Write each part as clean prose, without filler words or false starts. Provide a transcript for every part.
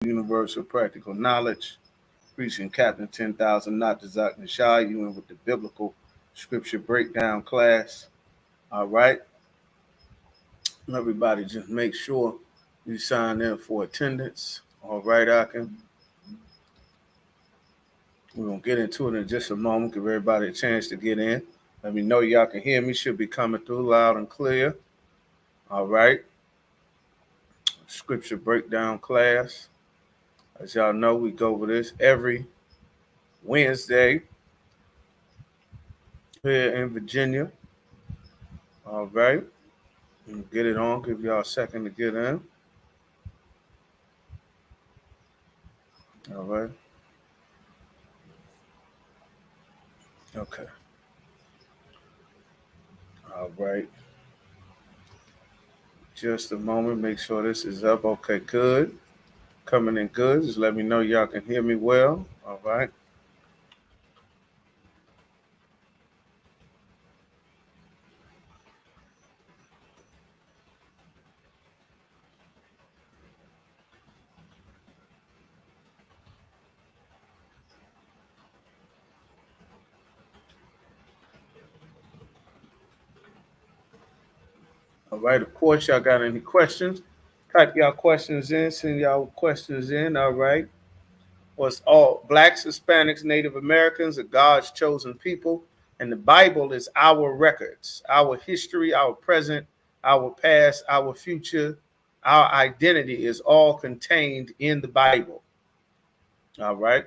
Universal Practical Knowledge, preaching Captain 10,000, not the Zach Nashai. You in with the biblical scripture breakdown class. All right. Everybody just make sure you sign in for attendance. All right, Akin. We're going to get into it in just a moment. Give everybody a chance to get in. Let me know y'all can hear me. Should be coming through loud and clear. All right. Scripture breakdown class. As y'all know, we go over this every Wednesday here in Virginia. All right. Get it on. Give y'all a second to get in. All right. Okay. All right. Just a moment. Make sure this is up. Okay, good. Coming in good. Just let me know y'all can hear me well. All right. All right. Of course, y'all got any questions? Type y'all questions in. Send y'all questions in. All right. Was all blacks, Hispanics, Native Americans are God's chosen people. And the Bible is our records, our history, our present, our past, our future, our identity is all contained in the Bible. All right.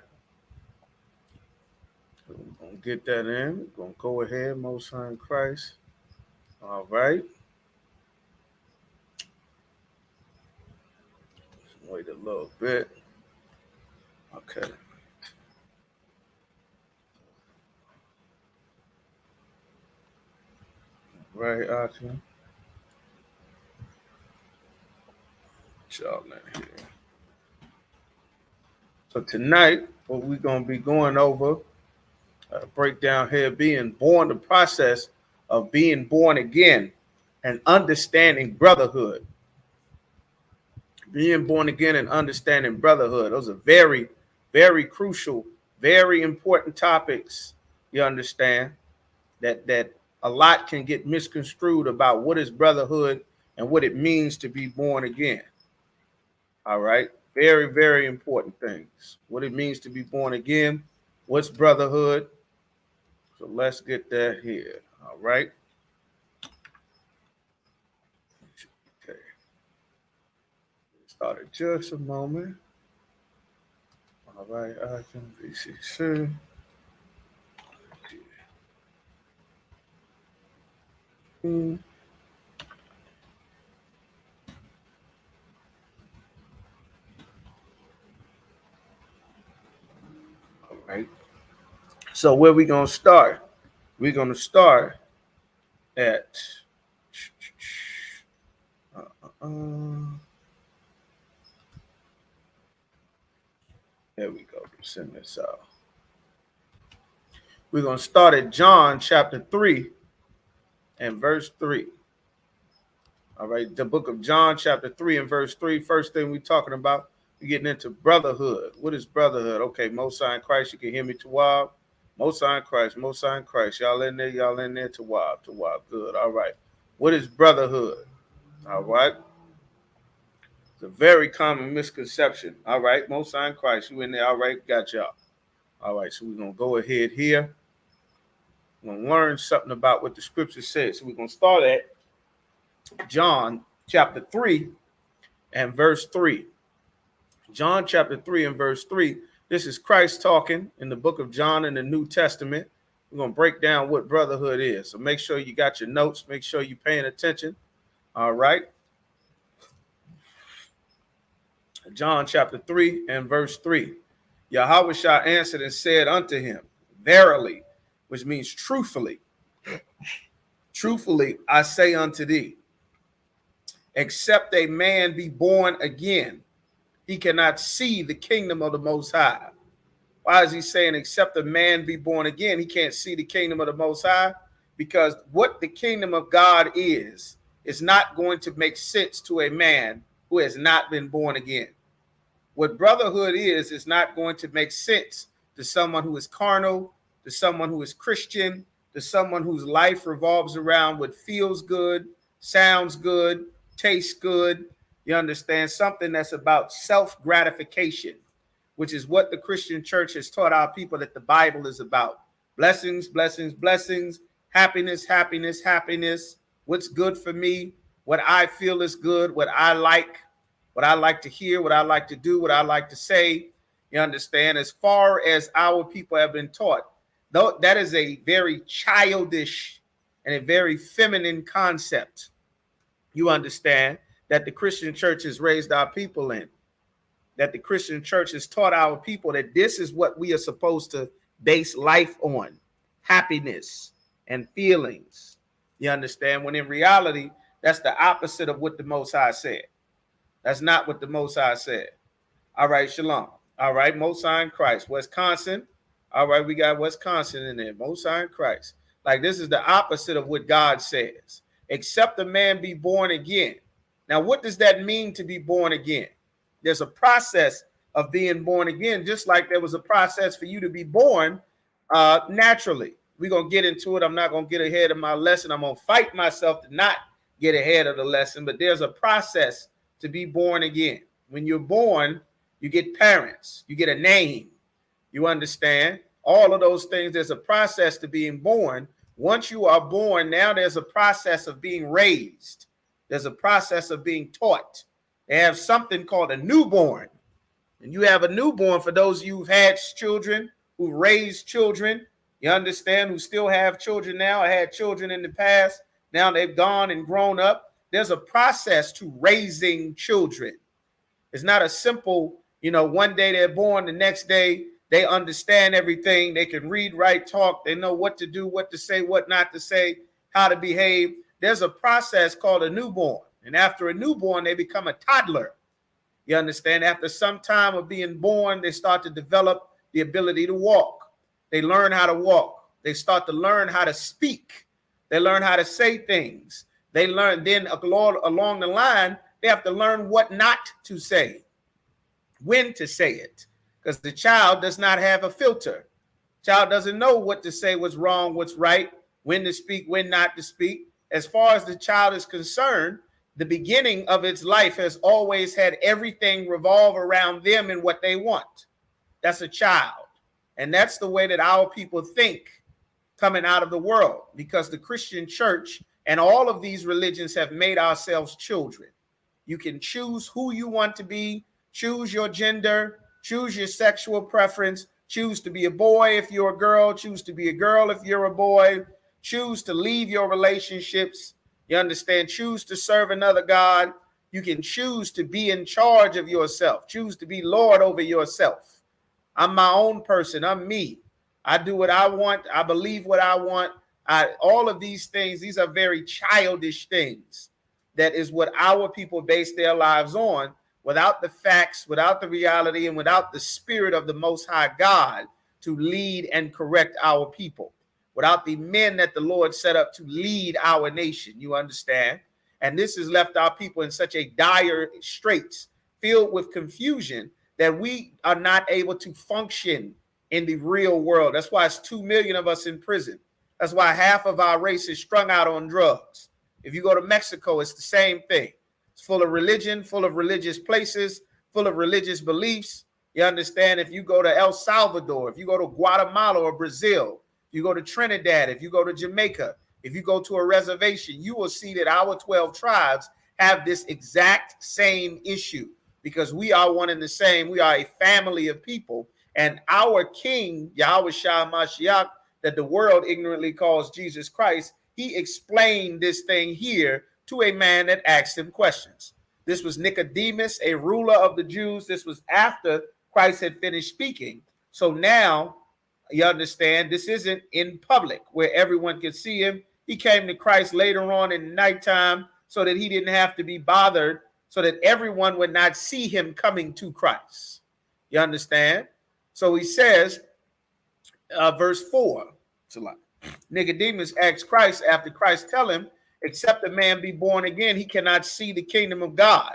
We're going to get that in. We're going to go ahead, Most High in Christ. All right. Just wait a little bit. Okay. Right, Akim. Y'all in here. So tonight, what we're going to be going over, breakdown here, being born, the process of being born again and understanding brotherhood. Being born again and understanding brotherhood. Those are very, very crucial, very important topics, you understand, that a lot can get misconstrued about what is brotherhood and what it means to be born again. All right. Very, very important things. What it means to be born again. What's brotherhood? So let's get that here. All right. Okay. Started just a moment. All right. I can VCC. All right. So where we gonna start? We're gonna start at there we go. Send this out. We're gonna start at John chapter 3 and verse 3. All right, the book of John chapter 3 and verse 3. First thing we're talking about, we're getting into brotherhood. What is brotherhood? Okay, Most High in Christ, you can hear me, Tawab. Most High in Christ, Most High in Christ. Y'all in there, Tawab. Good. All right. What is brotherhood? All right. It's a very common misconception. All right, Most High in Christ, you in there. All right, got y'all. All right, so we're going to go ahead here. We're going to learn something about what the scripture says. So we're going to start at John chapter 3 and verse 3. John chapter 3 and verse 3. This is Christ talking in the book of John in the New Testament. We're going to break down what brotherhood is. So make sure you got your notes. Make sure you're paying attention. All right. John chapter 3 and verse 3. Yahweh Shah answered and said unto him, verily, which means truthfully. Truthfully, I say unto thee, except a man be born again, he cannot see the kingdom of the Most High. Why is he saying, except a man be born again, he can't see the kingdom of the Most High? Because what the kingdom of God is not going to make sense to a man who has not been born again. What brotherhood is not going to make sense to someone who is carnal, to someone who is Christian, to someone whose life revolves around what feels good, sounds good, tastes good. You understand? Something that's about self-gratification, which is what the Christian church has taught our people that the Bible is about. Blessings, blessings, blessings, happiness, happiness, happiness. What's good for me, what I feel is good, what I like to hear, what I like to do, what I like to say. You understand? As far as our people have been taught, though, that is a very childish and a very feminine concept. You understand that the Christian church has raised our people in, that the Christian church has taught our people that this is what we are supposed to base life on, happiness and feelings. You understand? When in reality, that's the opposite of what the Most High said. That's not what the Most High said. All right, shalom. All right, Most High in Christ. Wisconsin. All right, we got Wisconsin in there. Most High in Christ. Like, this is the opposite of what God says. Except a man be born again. Now, what does that mean to be born again? There's a process of being born again, just like there was a process for you to be born naturally. We're going to get into it. I'm not going to get ahead of my lesson. I'm going to fight myself to not get ahead of the lesson, but there's a process to be born again. When you're born, you get parents, you get a name, you understand? All of those things, there's a process to being born. Once you are born, now there's a process of being raised. There's a process of being taught. They have something called a newborn. And you have a newborn for those of you who've had children, who raised children, you understand, who still have children now. I had children in the past. Now they've gone and grown up. There's a process to raising children. It's not a simple, one day they're born, the next day they understand everything. They can read, write, talk. They know what to do, what to say, what not to say, how to behave. There's a process called a newborn. And after a newborn, they become a toddler. You understand? After some time of being born, they start to develop the ability to walk. They learn how to walk. They start to learn how to speak. They learn how to say things. They learn then along the line, they have to learn what not to say, when to say it, because the child does not have a filter. Child doesn't know what to say, what's wrong, what's right, when to speak, when not to speak. As far as the child is concerned, the beginning of its life has always had everything revolve around them and what they want. That's a child. And that's the way that our people think coming out of the world, because the Christian church and all of these religions have made ourselves children. You can choose who you want to be, choose your gender, choose your sexual preference, choose to be a boy if you're a girl, choose to be a girl if you're a boy, choose to leave your relationships. You understand? Choose to serve another God. You can choose to be in charge of yourself, choose to be Lord over yourself. I'm my own person. I'm me. I do what I want. I believe what I want. All of these things, these are very childish things. That is what our people base their lives on, without the facts, without the reality, and without the spirit of the Most High God to lead and correct our people, without the men that the Lord set up to lead our nation. You understand? And this has left our people in such a dire straits, filled with confusion, that we are not able to function in the real world. That's why it's 2 million of us in prison. That's why half of our race is strung out on drugs. If you go to Mexico, it's the same thing. It's full of religion, full of religious places, full of religious beliefs. You understand? If you go to El Salvador, if you go to Guatemala or Brazil, if you go to Trinidad, if you go to Jamaica, if you go to a reservation, you will see that our 12 tribes have this exact same issue, because we are one and the same. We are a family of people. And our king, Yahweh Shah Mashiach, that the world ignorantly calls Jesus Christ, he explained this thing here to a man that asked him questions. This was Nicodemus, a ruler of the Jews. This was after Christ had finished speaking. So now, you understand, this isn't in public where everyone could see him. He came to Christ later on in the nighttime so that he didn't have to be bothered, so that everyone would not see him coming to Christ. You understand? So he says, verse 4, Nicodemus asked Christ, after Christ tell him, except a man be born again, he cannot see the kingdom of God.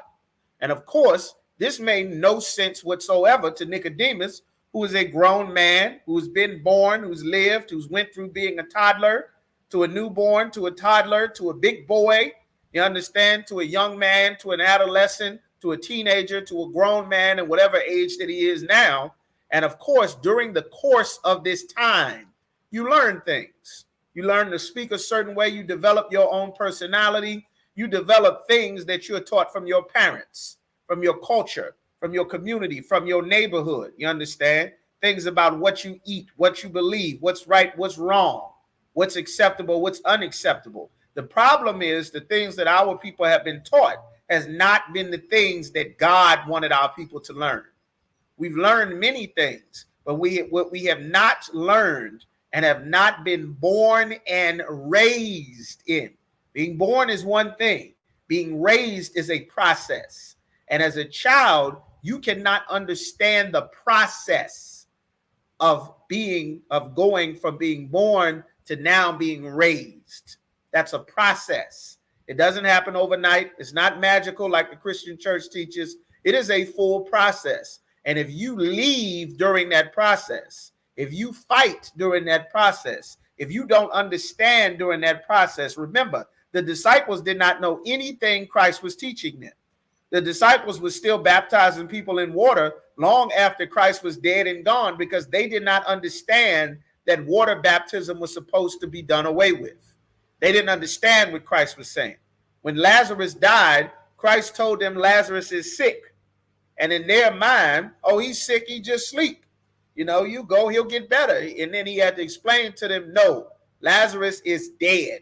And of course, This made no sense whatsoever to Nicodemus, who is a grown man, who's been born, who's lived, who's went through being a toddler to a newborn, to a toddler, to a big boy, you understand, to a young man, to an adolescent, to a teenager, to a grown man, and whatever age that he is now. And of course, during the course of this time, you learn things. You learn to speak a certain way. You develop your own personality. You develop things that you're taught from your parents, from your culture, from your community, from your neighborhood. You understand? Things about what you eat, what you believe, what's right, what's wrong, what's acceptable, what's unacceptable. The problem is the things that our people have been taught has not been the things that God wanted our people to learn. We've learned many things, but what we have not learned and have not been born and raised in. Being born is one thing. Being raised is a process. And as a child, you cannot understand the process of going from being born to now being raised. That's a process. It doesn't happen overnight. It's not magical like the Christian church teaches. It is a full process. And if you leave during that process, if you fight during that process, if you don't understand during that process, remember, the disciples did not know anything Christ was teaching them. The disciples were still baptizing people in water long after Christ was dead and gone because they did not understand that water baptism was supposed to be done away with. They didn't understand what Christ was saying. When Lazarus died, Christ told them Lazarus is sick. And in their mind, oh, he's sick, he just sleep. You know, you go, he'll get better. And then he had to explain to them, no, Lazarus is dead.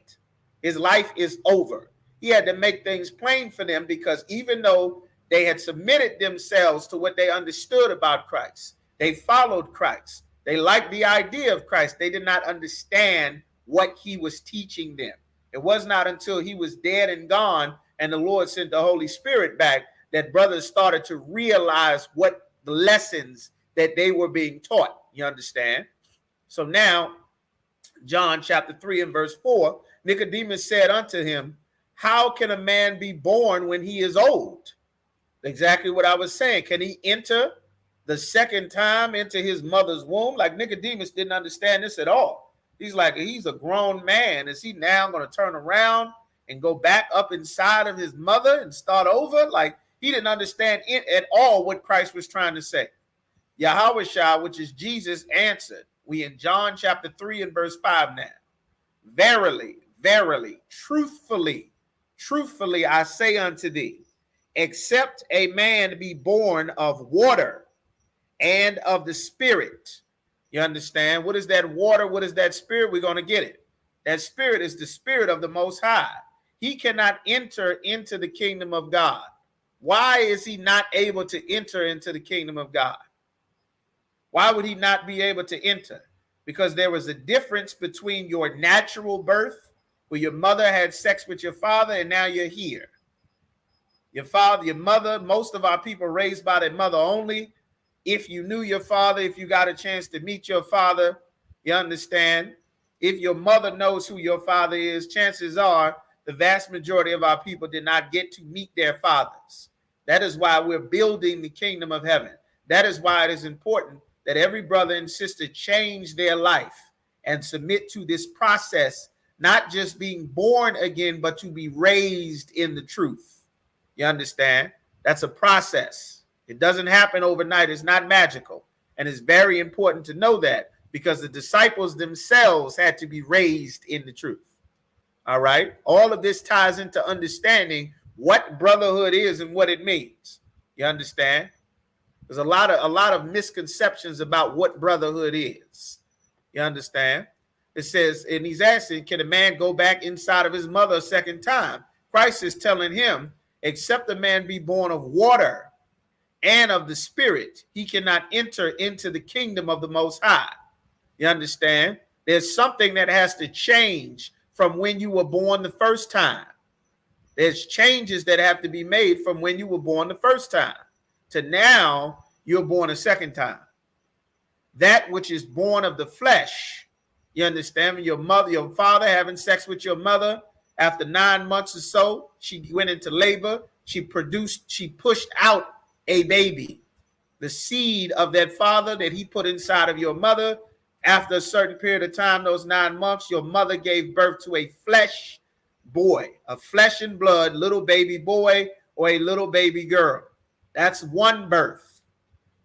His life is over. He had to make things plain for them because even though they had submitted themselves to what they understood about Christ, they followed Christ, they liked the idea of Christ, they did not understand what he was teaching them. It was not until he was dead and gone and the Lord sent the Holy Spirit back that brothers started to realize what the lessons that they were being taught. You understand? So now, John chapter 3 and verse 4, Nicodemus said unto him, how can a man be born when he is old? Exactly what I was saying. Can he enter the second time into his mother's womb? Like Nicodemus didn't understand this at all. He's like, he's a grown man. Is he now going to turn around and go back up inside of his mother and start over? Like he didn't understand it at all what Christ was trying to say. Yahushua, which is Jesus, answered. We in John chapter 3 and verse 5 now. Verily, verily, truthfully, I say unto thee, except a man be born of water and of the Spirit. You understand? What is that water? What is that Spirit? We're going to get it. That Spirit is the Spirit of the Most High. He cannot enter into the kingdom of God. Why is he not able to enter into the kingdom of God? Why would he not be able to enter? Because there was a difference between your natural birth, where your mother had sex with your father, and now you're here. Your father, your mother, most of our people raised by their mother only. If you knew your father, if you got a chance to meet your father, you understand? If your mother knows who your father is, chances are the vast majority of our people did not get to meet their fathers. That is why we're building the kingdom of heaven. That is why it is important that every brother and sister change their life and submit to this process, not just being born again, but to be raised in the truth. You understand? That's a process. It doesn't happen overnight. It's not magical. And it's very important to know that because the disciples themselves had to be raised in the truth. All right. All of this ties into understanding what brotherhood is and what it means. You understand? There's a lot of misconceptions about what brotherhood is. You understand? It says, and he's asking, can a man go back inside of his mother a second time? Christ is telling him, except a man be born of water and of the Spirit, he cannot enter into the kingdom of the Most High. You understand? There's something that has to change from when you were born the first time. There's changes that have to be made from when you were born the first time to now you're born a second time. That which is born of the flesh, you understand? Your mother, your father having sex with your mother, after 9 months or so, she went into labor. She pushed out a baby. The seed of that father that he put inside of your mother, after a certain period of time, those 9 months, your mother gave birth to a flesh boy, a flesh and blood little baby boy or a little baby girl. That's one birth.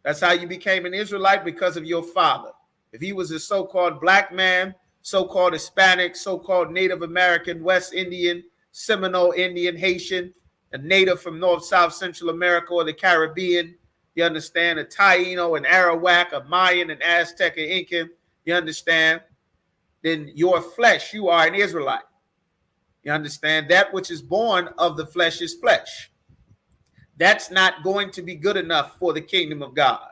That's how you became an Israelite, because of your father. If he was a so-called black man, so-called Hispanic, so-called Native American, West Indian, Seminole Indian, Haitian, a native from North, South, Central America or the Caribbean, you understand, a Taino, an Arawak, a Mayan, an Aztec, an Incan, you understand, then your flesh, you are an Israelite. You understand? That which is born of the flesh is flesh. That's not going to be good enough for the kingdom of God.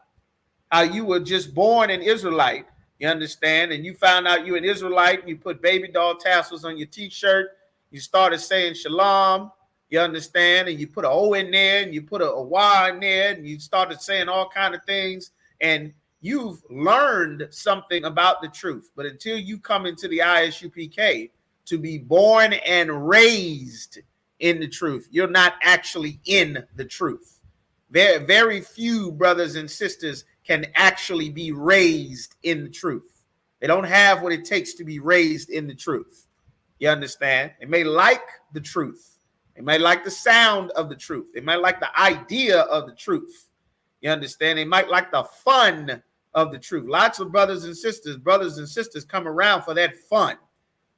How you were just born an Israelite, you understand, and you found out you're an Israelite, and you put baby doll tassels on your t-shirt, you started saying shalom, you understand, and you put an O in there, and you put a Y in there, and you started saying all kind of things, and you've learned something about the truth. But until you come into the ISUPK to be born and raised in the truth, you're not actually in the truth. Very, very few brothers and sisters can actually be raised in the truth. They don't have what it takes to be raised in the truth. You understand? They may like the truth. They might like the sound of the truth. They might like the idea of the truth. You understand? They might like the fun of the truth. Lots of brothers and sisters come around for that fun,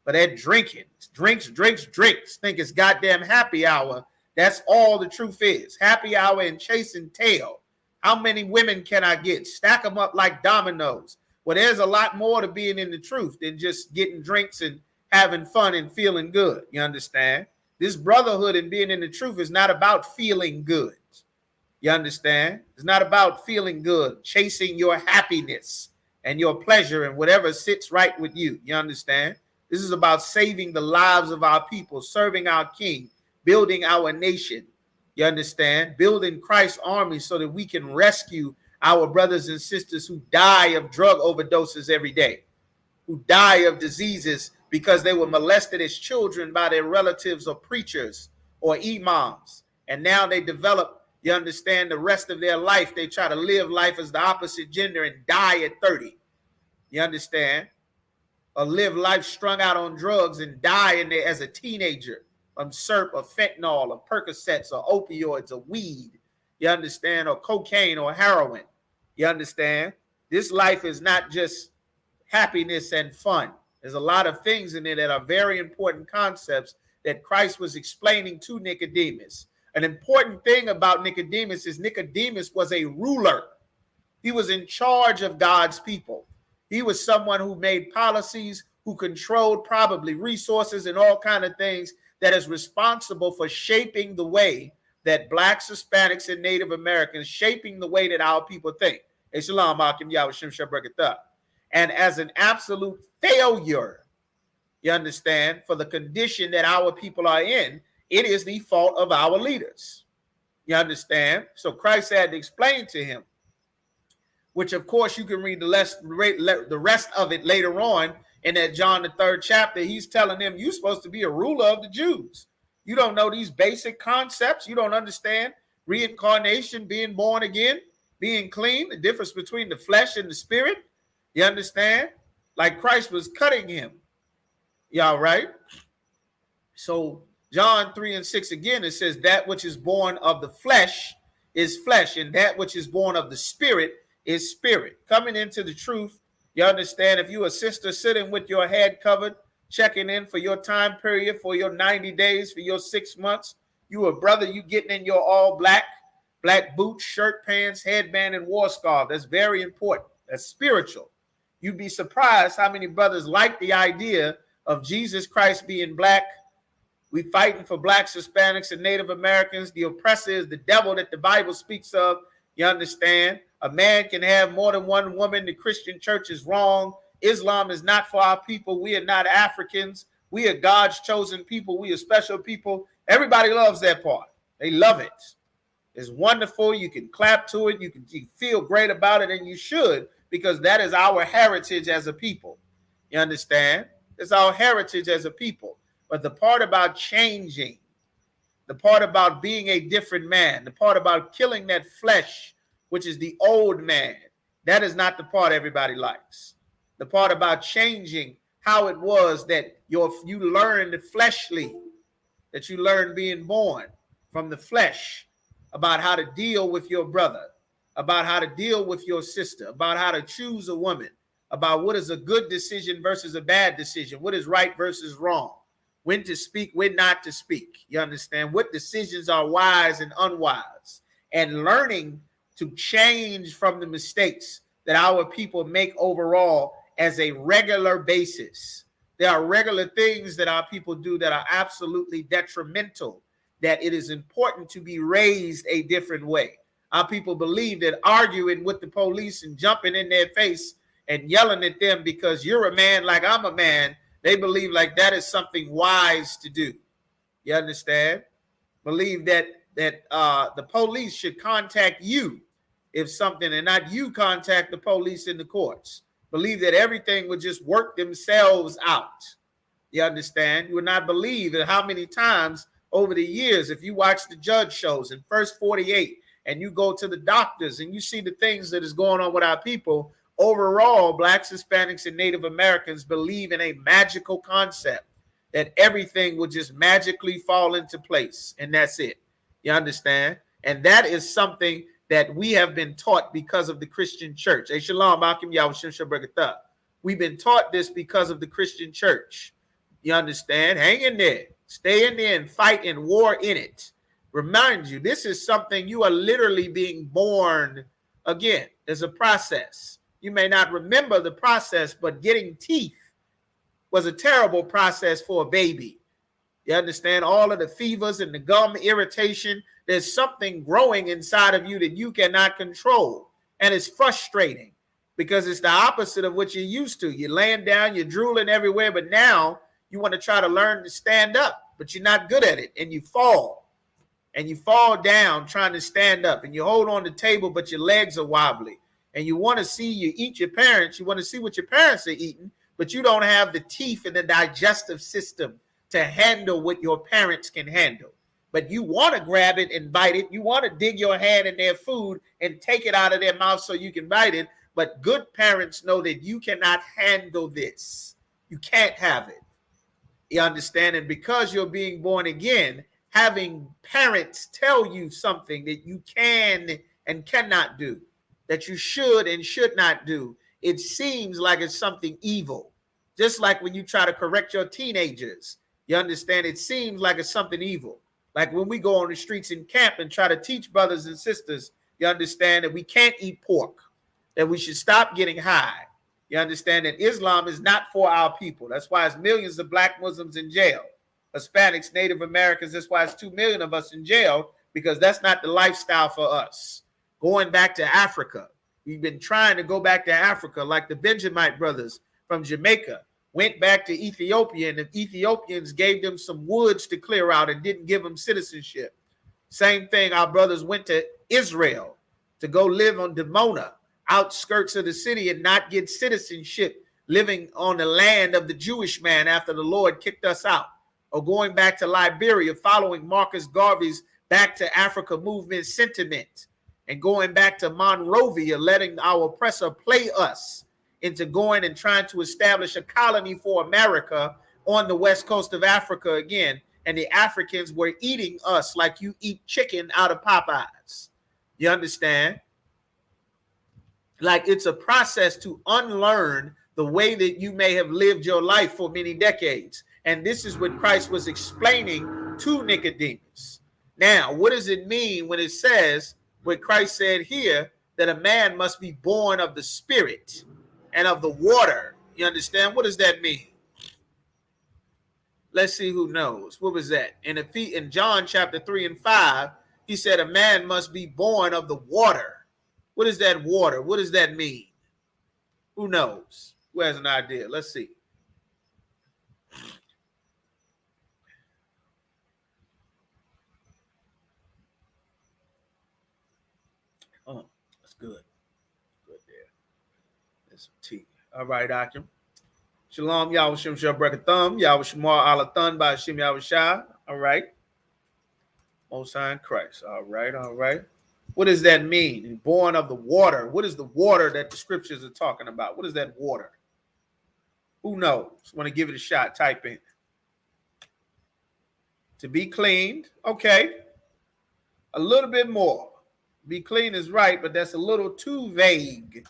for that drinking. Drinks. Think it's goddamn happy hour. That's all the truth is. Happy hour and chasing tail. How many women can I get? Stack them up like dominoes. Well, there's a lot more to being in the truth than just getting drinks and having fun and feeling good. You understand? This brotherhood and being in the truth is not about feeling good. You understand? It's not about feeling good, chasing your happiness and your pleasure and whatever sits right with you. You understand? This is about saving the lives of our people, serving our king, building our nation. You understand? Building Christ's army so that we can rescue our brothers and sisters who die of drug overdoses every day, who die of diseases because they were molested as children by their relatives or preachers or imams. And now they develop, you understand, the rest of their life, they try to live life as the opposite gender and die at 30. You understand? Or live life strung out on drugs and die in there as a teenager from syrup or fentanyl or Percocets or opioids or weed. You understand? Or cocaine or heroin. You understand? This life is not just happiness and fun. There's a lot of things in there that are very important concepts that Christ was explaining to Nicodemus. An important thing about Nicodemus is Nicodemus was a ruler. He was in charge of God's people. He was someone who made policies, who controlled probably resources and all kinds of things, that is responsible for shaping the way that blacks, Hispanics, and Native Americans, shaping the way that our people think. Hey, shalom, Akim Yahweh Shem. And as an absolute failure, you understand, for the condition that our people are in, it is the fault of our leaders. You understand? So Christ had to explain to him, which of course you can read the rest of it later on in that John the 3rd chapter. He's telling them, you're supposed to be a ruler of the Jews. You don't know these basic concepts. You don't understand reincarnation, being born again, being clean, the difference between the flesh and the spirit. You understand? Like Christ was cutting him. Y'all right? So John 3:6 again, it says that which is born of the flesh is flesh, and that which is born of the spirit is spirit. Coming into the truth, you understand, if you a sister sitting with your head covered, checking in for your time period, for your 90 days, for your 6 months, you a brother, you getting in your all black boots, shirt, pants, headband, and war scarf. That's very important. That's spiritual. You'd be surprised how many brothers like the idea of Jesus Christ being black. We fighting for blacks, Hispanics, and Native Americans. The oppressor is the devil that the Bible speaks of. You understand? A man can have more than one woman. The Christian church is wrong. Islam is not for our people. We are not Africans. We are God's chosen people. We are special people. Everybody loves that part. They love it. It's wonderful. You can clap to it. You feel great about it, and you should, because that is our heritage as a people. You understand? It's our heritage as a people. But the part about changing, the part about being a different man, the part about killing that flesh, which is the old man, that is not the part everybody likes. The part about changing how it was that you learned fleshly, that you learned being born from the flesh, about how to deal with your brother, about how to deal with your sister, about how to choose a woman, about what is a good decision versus a bad decision, what is right versus wrong, when to speak, when not to speak. You understand? What decisions are wise and unwise, and learning to change from the mistakes that our people make overall as a regular basis. There are regular things that our people do that are absolutely detrimental, that it is important to be raised a different way. Our people believe that arguing with the police and jumping in their face and yelling at them because you're a man like I'm a man, they believe like that is something wise to do. You understand? Believe that the police should contact you if something, and not you contact the police in the courts. Believe that everything would just work themselves out. You understand? You would not believe that how many times over the years, if you watch the judge shows in First 48 and you go to the doctors and you see the things that is going on with our people, overall, Blacks, Hispanics, and Native Americans believe in a magical concept that everything will just magically fall into place, and that's it. You understand? And that is something that we have been taught because of the Christian church. Hey, shalom, Malcolm, Yahweh Shem. We've been taught this because of the Christian church. You understand? Hang in there. Stay in there and fight and war in it. Remind you, this is something you are literally being born again. There's a process. You may not remember the process, but getting teeth was a terrible process for a baby. You understand? All of the fevers and the gum irritation, there's something growing inside of you that you cannot control. And it's frustrating because it's the opposite of what you're used to. You're laying down, you're drooling everywhere, but now you want to try to learn to stand up, but you're not good at it. And you fall. And you fall down trying to stand up. And you hold on the table, but your legs are wobbly. And you want to see you eat your parents. You want to see what your parents are eating, but you don't have the teeth and the digestive system to handle what your parents can handle. But you want to grab it and bite it. You want to dig your hand in their food and take it out of their mouth so you can bite it. But good parents know that you cannot handle this. You can't have it. You understand? And because you're being born again, having parents tell you something that you can and cannot do, that you should and should not do, it seems like it's something evil. Just like when you try to correct your teenagers, you understand, it seems like it's something evil. Like when we go on the streets in camp and try to teach brothers and sisters, you understand that we can't eat pork, that we should stop getting high. You understand that Islam is not for our people. That's why it's millions of black Muslims in jail. Hispanics, Native Americans, that's why it's 2 million of us in jail, because that's not the lifestyle for us. Going back to Africa, we've been trying to go back to Africa like the Benjamite brothers from Jamaica went back to Ethiopia, and the Ethiopians gave them some woods to clear out and didn't give them citizenship. Same thing, our brothers went to Israel to go live on Dimona, outskirts of the city, and not get citizenship, living on the land of the Jewish man after the Lord kicked us out. Or going back to Liberia, following Marcus Garvey's Back to Africa movement sentiment, and going back to Monrovia, letting our oppressor play us into going and trying to establish a colony for America on the west coast of Africa again. And the Africans were eating us like you eat chicken out of Popeyes. You understand? Like it's a process to unlearn the way that you may have lived your life for many decades. And this is what Christ was explaining to Nicodemus. Now, what does it mean when it says, what Christ said here, that a man must be born of the Spirit and of the water? You understand? What does that mean? Let's see who knows. What was that? In John chapter 3 and 5, he said a man must be born of the water. What is that water? What does that mean? Who knows? Who has an idea? Let's see. Oh, that's good. Good there. There's some tea. All right, Akim. Shalom, Yahweh Shem Shah Brekathum, Yahweh Shemar Alathan by Hashem Yahweh Shah. All right. Most High in Christ. All right, all right. What does that mean? Born of the water. What is the water that the scriptures are talking about? What is that water? Who knows? Want to give it a shot? Type in. To be cleaned. Okay. A little bit more. Be clean is right, but that's a little too vague.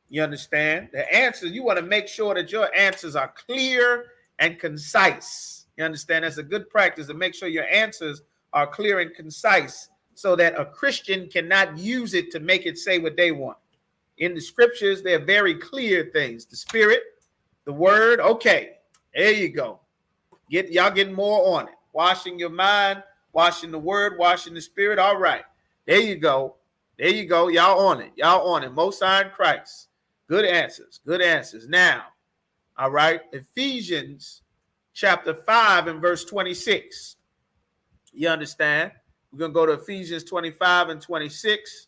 You understand? The answers, you want to make sure that your answers are clear and concise. You understand? That's a good practice to make sure your answers are clear and concise so that a Christian cannot use it to make it say what they want. In the scriptures, they're very clear things. The spirit, the word, okay. There you go. Y'all getting more on it. Washing your mind, washing the word, washing the spirit. All right. There you go. There you go. Y'all on it. Y'all on it. Most High in Christ. Good answers. Good answers. Now, all right. Ephesians chapter 5 and verse 26. You understand? We're going to go to Ephesians 25 and 26.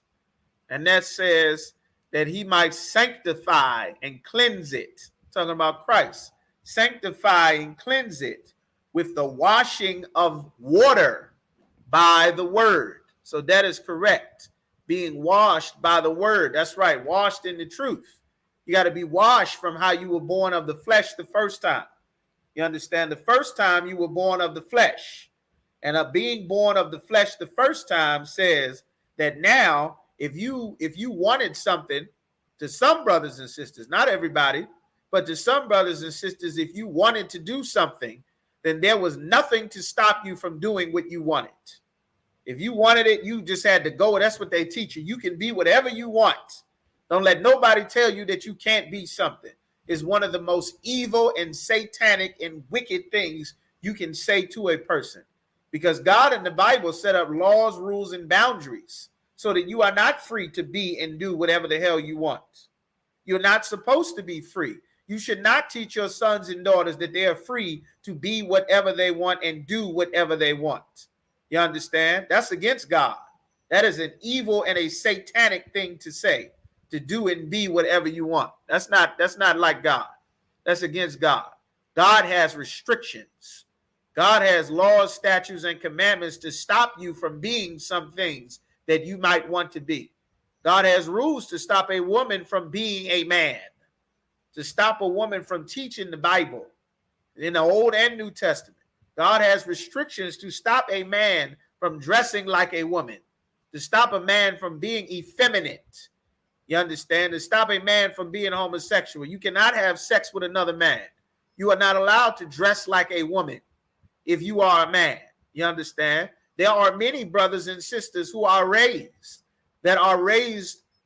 And that says that he might sanctify and cleanse it. Talking about Christ. Sanctify and cleanse it with the washing of water by the word. So that is correct. Being washed by the word. That's right. Washed in the truth. You got to be washed from how you were born of the flesh the first time. You understand? The first time you were born of the flesh. And being born of the flesh the first time says that now if you wanted something, to some brothers and sisters, not everybody, but to some brothers and sisters, if you wanted to do something, then there was nothing to stop you from doing what you wanted. If you wanted it, you just had to go. That's what they teach you. You can be whatever you want. Don't let nobody tell you that you can't be something. It's one of the most evil and satanic and wicked things you can say to a person. Because God in the Bible set up laws, rules, and boundaries so that you are not free to be and do whatever the hell you want. You're not supposed to be free. You should not teach your sons and daughters that they are free to be whatever they want and do whatever they want. You understand? That's against God. That is an evil and a satanic thing to say, to do and be whatever you want. That's not like God. That's against God. God has restrictions. God has laws, statutes, and commandments to stop you from being some things that you might want to be. God has rules to stop a woman from being a man, to stop a woman from teaching the Bible in the Old and New Testament. God has restrictions to stop a man from dressing like a woman, to stop a man from being effeminate. You understand? To stop a man from being homosexual. You cannot have sex with another man. You are not allowed to dress like a woman if you are a man. You understand? There are many brothers and sisters who are raised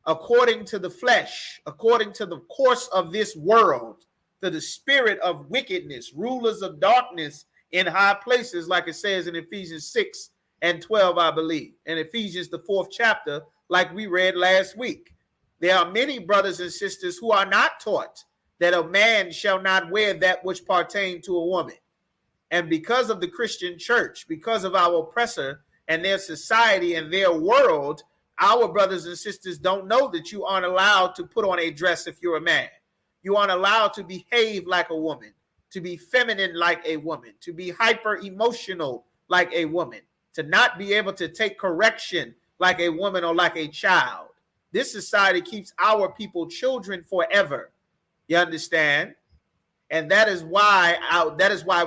according to the flesh, according to the course of this world, to the spirit of wickedness, rulers of darkness in high places, like it says in Ephesians 6 and 12, I believe, and Ephesians, the 4th chapter, like we read last week. There are many brothers and sisters who are not taught that a man shall not wear that which pertain to a woman. And because of the Christian church, because of our oppressor and their society and their world, our brothers and sisters don't know that you aren't allowed to put on a dress if you're a man. You aren't allowed to behave like a woman, to be feminine like a woman, to be hyper emotional like a woman, to not be able to take correction like a woman or like a child. This society keeps our people children forever. You understand? And that is why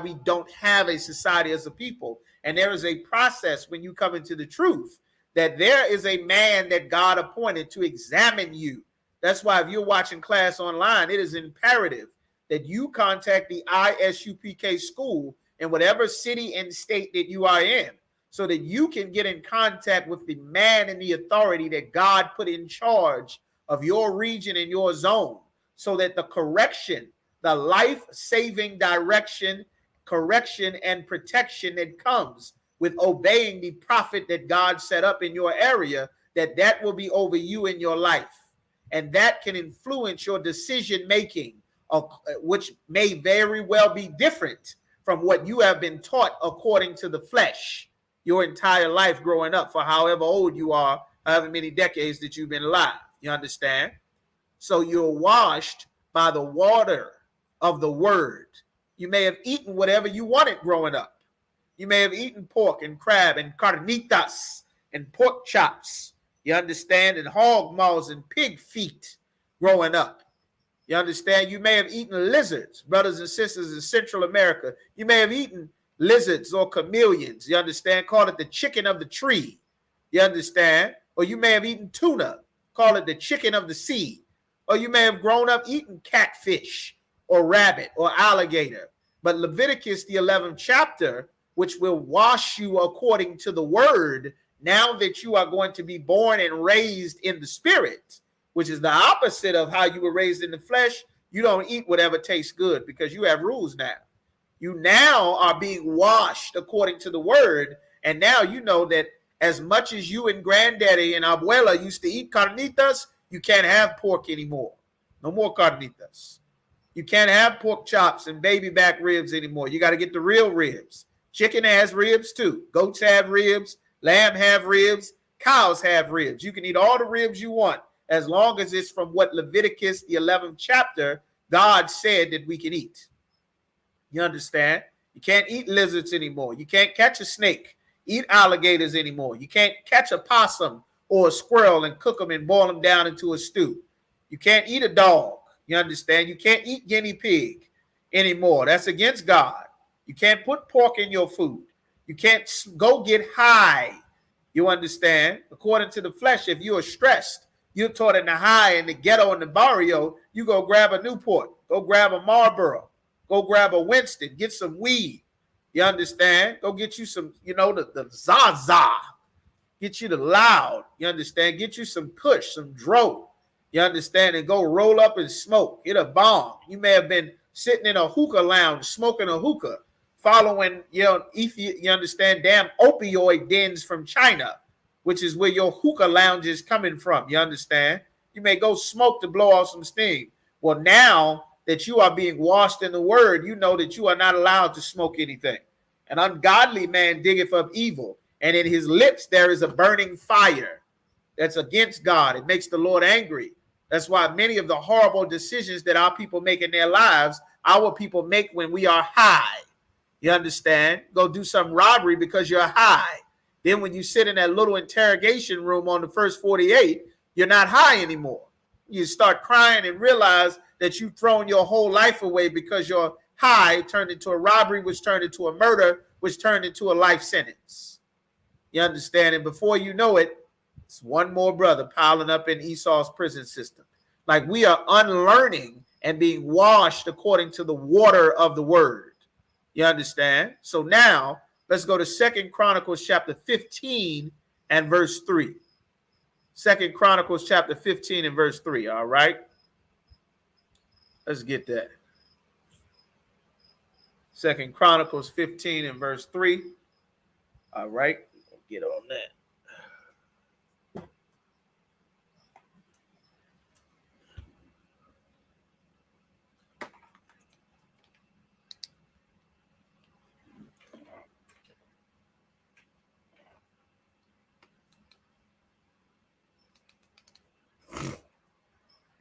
we don't have a society as a people. And there is a process when you come into the truth that there is a man that God appointed to examine you. That's why if you're watching class online, it is imperative that you contact the ISUPK school in whatever city and state that you are in, so that you can get in contact with the man and the authority that God put in charge of your region and your zone, so that the correction, the life-saving direction, correction, and protection that comes with obeying the prophet that God set up in your area, that will be over you in your life. And that can influence your decision-making, which may very well be different from what you have been taught according to the flesh your entire life growing up, for however old you are, however many decades that you've been alive. You understand? So you're washed by the water of the word. You may have eaten whatever you wanted growing up. You may have eaten pork and crab and carnitas and pork chops. You understand? And hog maws and pig feet growing up. You understand? You may have eaten lizards, brothers and sisters in Central America. You may have eaten lizards or chameleons. You understand? Call it the chicken of the tree. You understand? Or you may have eaten tuna. Call it the chicken of the sea. Or you may have grown up eating catfish or rabbit or alligator. But Leviticus, the 11th chapter, which will wash you according to the word, now that you are going to be born and raised in the spirit, which is the opposite of how you were raised in the flesh. You don't eat whatever tastes good because you have rules now. You now are being washed according to the word. And now you know that as much as you and granddaddy and abuela used to eat carnitas, you can't have pork anymore. No more carnitas. You can't have pork chops and baby back ribs anymore. You got to get the real ribs. Chicken has ribs too. Goats have ribs. Lamb have ribs. Cows have ribs. You can eat all the ribs you want as long as it's from what Leviticus, the 11th chapter, God said that we can eat. You understand? You can't eat lizards anymore. You can't catch a snake, eat alligators anymore. You can't catch a possum or a squirrel and cook them and boil them down into a stew. You can't eat a dog. You understand? You can't eat guinea pig anymore. That's against God. You can't put pork in your food. You can't go get high. You understand? According to the flesh, if you are stressed, you're taught in the high, in the ghetto, in the barrio, you go grab a Newport, go grab a Marlboro, go grab a Winston, get some weed. You understand? Go get you some, the Zaza. Get you the loud. You understand? Get you some Kush, some Dro. You understand? And go roll up and smoke. Hit a bomb. You may have been sitting in a hookah lounge, smoking a hookah, following, you understand, damn opioid dens from China, which is where your hookah lounge is coming from. You understand? You may go smoke to blow off some steam. Well, now that you are being washed in the word, you know that you are not allowed to smoke anything. An ungodly man diggeth up evil, and in his lips there is a burning fire that's against God. It makes the Lord angry. That's why many of the horrible decisions that our people make in their lives, our people make when we are high. You understand? Go do some robbery because you're high. Then when you sit in that little interrogation room on the first 48, you're not high anymore. You start crying and realize that you've thrown your whole life away because your high turned into a robbery, which turned into a murder, which turned into a life sentence. You understand? And before you know it, it's one more brother piling up in Esau's prison system. Like we are unlearning and being washed according to the water of the word. You understand? So now let's go to 2 Chronicles chapter 15 and verse 3. 2 Chronicles chapter 15 and verse 3. All right. Let's get that. 2 Chronicles 15 and verse 3. All right. Get on that.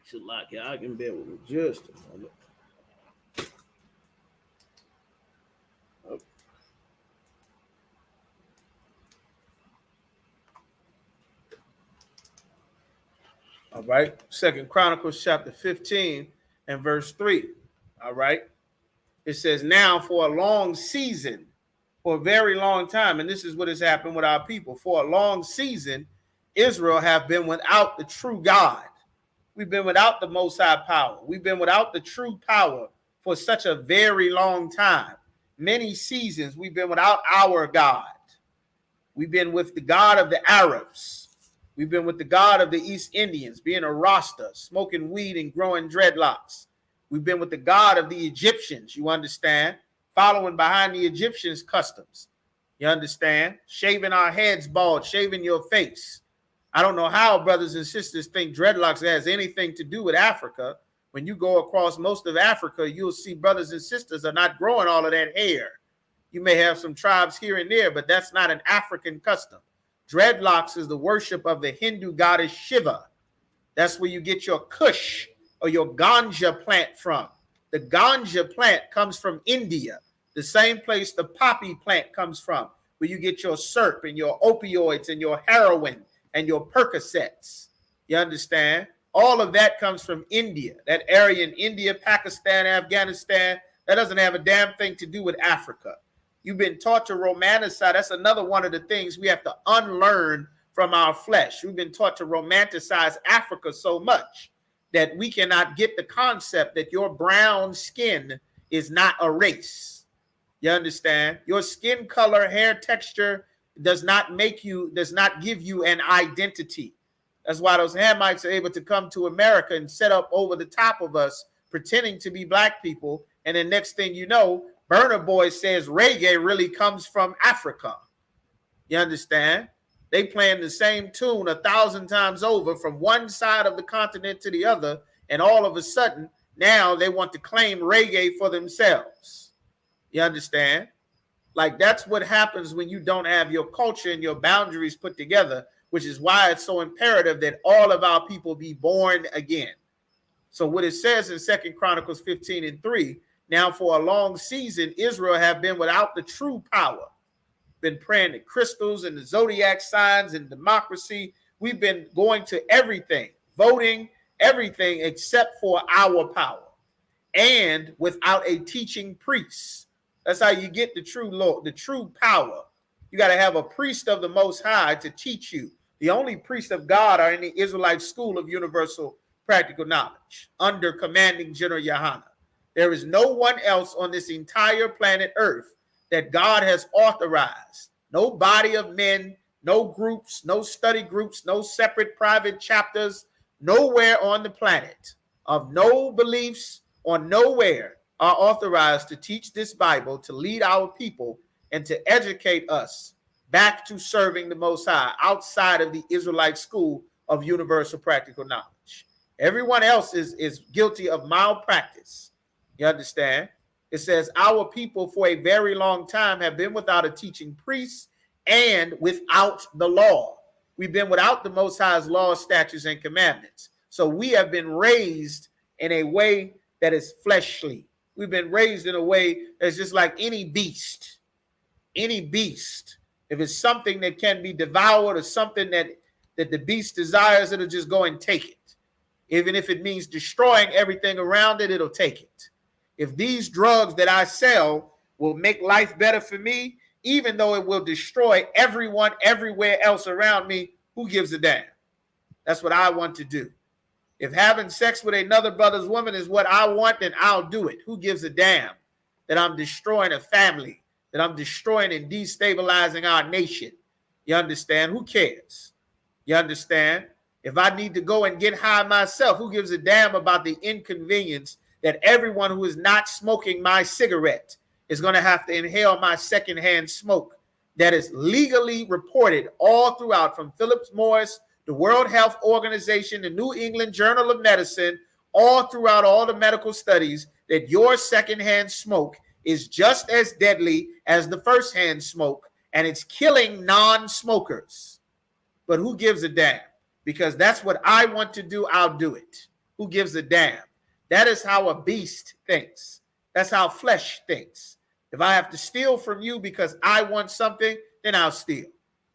Should lock it. I can bear with it just a moment. Oh. All right. 2 Chronicles chapter 15 and verse 3. All right. It says, now for a long season, for a very long time, and this is what has happened with our people. For a long season, Israel have been without the true God. We've been without the Most High power. We've been without the true power for such a very long time. Many seasons we've been without our God. We've been with the God of the Arabs. We've been with the God of the East Indians, being a Rasta, smoking weed and growing dreadlocks. We've been with the God of the Egyptians, you understand, following behind the Egyptians' customs. You understand? Shaving our heads bald, shaving your face. I don't know how brothers and sisters think dreadlocks has anything to do with Africa. When you go across most of Africa, you'll see brothers and sisters are not growing all of that hair. You may have some tribes here and there, but that's not an African custom. Dreadlocks is the worship of the Hindu goddess Shiva. That's where you get your Kush or your ganja plant from. The ganja plant comes from India. the same place the poppy plant comes from, where you get your syrup and your opioids and your heroin and your Percocets. You understand? All of that comes from India, that area in India, Pakistan, Afghanistan. That doesn't have a damn thing to do with Africa. You've been taught to romanticize. That's another one of the things we have to unlearn from our flesh. We've been taught to romanticize Africa so much that we cannot get the concept that your brown skin is not a race. You understand? Your skin color, hair texture does not give you an identity. That's why those Hamites are able to come to America and set up over the top of us, pretending to be black people. And then next thing you know, Burna Boy says reggae really comes from Africa. You understand? They playing the same tune 1,000 times over from one side of the continent to the other. And all of a sudden, now they want to claim reggae for themselves. You understand? Like, that's what happens when you don't have your culture and your boundaries put together, which is why it's so imperative that all of our people be born again. So what it says in 2 Chronicles 15:3, now for a long season, Israel have been without the true power. Been praying to crystals and the zodiac signs and democracy. We've been going to everything, voting, everything except for our power. And without a teaching priest. That's how you get the true Lord, the true power. You got to have a priest of the Most High to teach you. The only priests of God are in the Israelite school of universal practical knowledge under commanding General Yohana. There is no one else on this entire planet Earth that God has authorized. No body of men, no groups, no study groups, no separate private chapters, nowhere on the planet of no beliefs or nowhere are authorized to teach this Bible, to lead our people, and to educate us back to serving the Most High outside of the Israelite school of universal practical knowledge. Everyone else is guilty of malpractice. You understand? It says, our people for a very long time have been without a teaching priest and without the law. We've been without the Most High's laws, statutes, and commandments. So we have been raised in a way that is fleshly. We've been raised in a way that's just like any beast. Any beast. If it's something that can be devoured or something that the beast desires, it'll just go and take it. Even if it means destroying everything around it, it'll take it. If these drugs that I sell will make life better for me, even though it will destroy everyone everywhere else around me, who gives a damn? That's what I want to do. If having sex with another brother's woman is what I want, then I'll do it. Who gives a damn that I'm destroying a family, that I'm destroying and destabilizing our nation? You understand? Who cares? You understand? If I need to go and get high myself, who gives a damn about the inconvenience that everyone who is not smoking my cigarette is going to have to inhale my secondhand smoke that is legally reported all throughout, from Philip Morris, the World Health Organization, the New England Journal of Medicine, all throughout all the medical studies, that your secondhand smoke is just as deadly as the firsthand smoke, and it's killing non-smokers. But who gives a damn? Because that's what I want to do, I'll do it. Who gives a damn? That is how a beast thinks. That's how flesh thinks. If I have to steal from you because I want something, then I'll steal.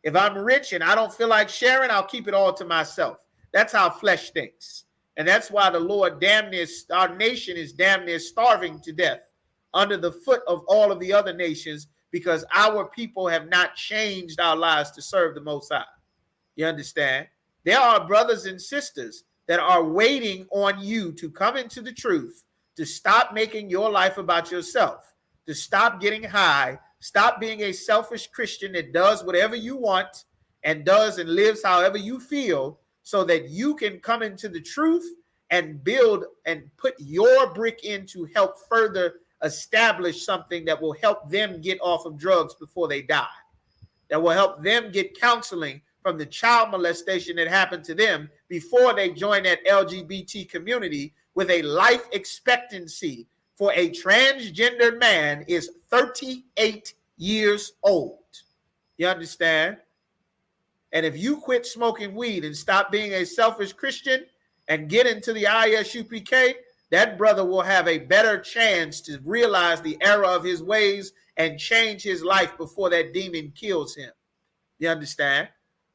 If I'm rich and I don't feel like sharing, I'll keep it all to myself. That's how flesh thinks. And that's why the Lord our nation is damn near starving to death under the foot of all of the other nations, because our people have not changed our lives to serve the Most High. You understand? There are brothers and sisters that are waiting on you to come into the truth, to stop making your life about yourself, to stop getting high, stop being a selfish Christian that does whatever you want and does and lives however you feel, so that you can come into the truth and build and put your brick in to help further establish something that will help them get off of drugs before they die, that will help them get counseling from the child molestation that happened to them before they join that LGBT community, with a life expectancy for a transgender man is 38 years old. You understand? And if you quit smoking weed and stop being a selfish Christian and get into the ISUPK, that brother will have a better chance to realize the error of his ways and change his life before that demon kills him. You understand?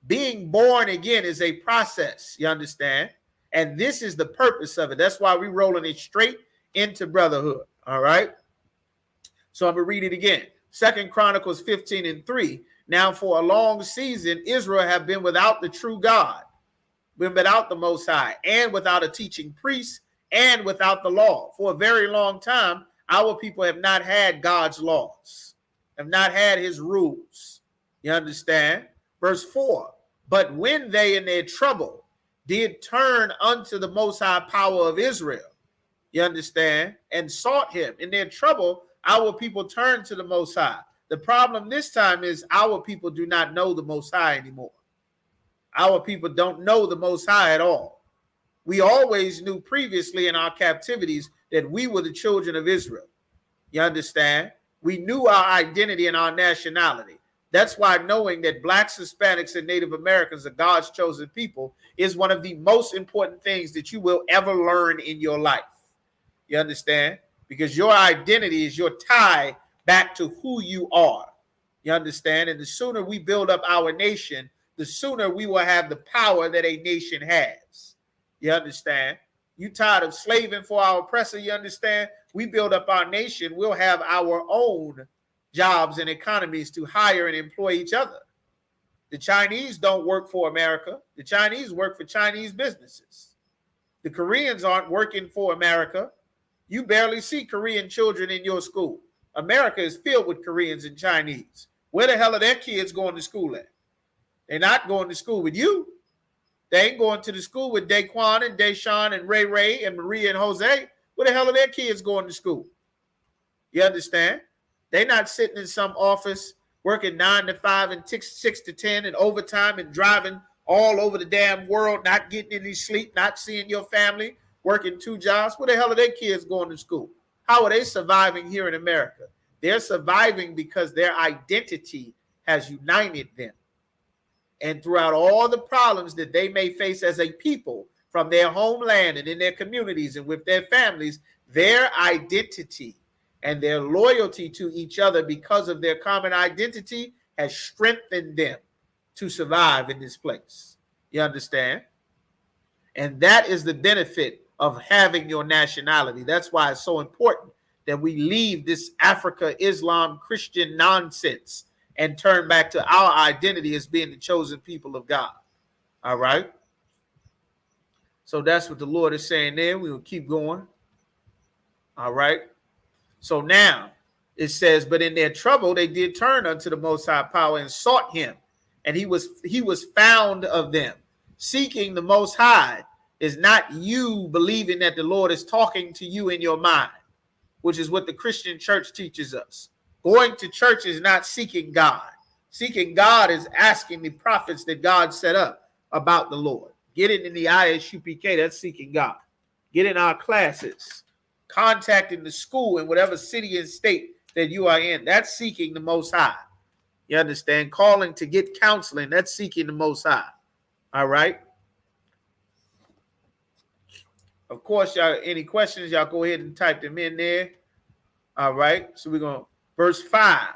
Being born again is a process. You understand? And this is the purpose of it. That's why we're rolling it straight into brotherhood. All right. So I'm going to read it again. 2 Chronicles 15:3. Now for a long season, Israel have been without the true God, been without the Most High, and without a teaching priest, and without the law. For a very long time, our people have not had God's laws, have not had his rules. You understand? Verse 4. But when they in their trouble did turn unto the Most High power of Israel, you understand, and sought him. In their trouble, our people turned to the Most High. The problem this time is our people do not know the Most High anymore. Our people don't know the Most High at all. We always knew previously in our captivities that we were the children of Israel. You understand? We knew our identity and our nationality. That's why knowing that blacks, Hispanics, and Native Americans are God's chosen people is one of the most important things that you will ever learn in your life. You understand? Because your identity is your tie back to who you are. You understand? And the sooner we build up our nation, the sooner we will have the power that a nation has. You understand? You tired of slaving for our oppressor, you understand? We build up our nation, we'll have our own jobs and economies to hire and employ each other. The Chinese don't work for America. The Chinese work for Chinese businesses. The Koreans aren't working for America. You barely see Korean children in your school. America is filled with Koreans and Chinese. Where the hell are their kids going to school at? They're not going to school with you. They ain't going to the school with Daquan and Deshaun and Ray Ray and Maria and Jose. Where the hell are their kids going to school? You understand? They're not sitting in some office working 9 to 5 and 6 to 10 and overtime and driving all over the damn world, not getting any sleep, not seeing your family, working 2 jobs. Where the hell are their kids going to school? How are they surviving here in America? They're surviving because their identity has united them. And throughout all the problems that they may face as a people from their homeland and in their communities and with their families, their identity and their loyalty to each other because of their common identity has strengthened them to survive in this place. You understand? And that is the benefit of having your nationality. That's why it's so important that we leave this Africa, Islam, Christian nonsense and turn back to our identity as being the chosen people of God. All right? So that's what the Lord is saying there. We will keep going. All right? So now it says, but in their trouble, they did turn unto the Most High power and sought him. And he was found of them. Seeking the Most High is not you believing that the Lord is talking to you in your mind, which is what the Christian church teaches us. Going to church is not seeking God. Seeking God is asking the prophets that God set up about the Lord. Getting in the ISUPK, that's seeking God. Get in our classes. Contacting the school in whatever city and state that you are in, that's seeking the Most High. You understand? Calling to get counseling, that's seeking the Most High. All right? Of course, y'all, any questions, y'all go ahead and type them in there. All right? So we're going to, verse 5.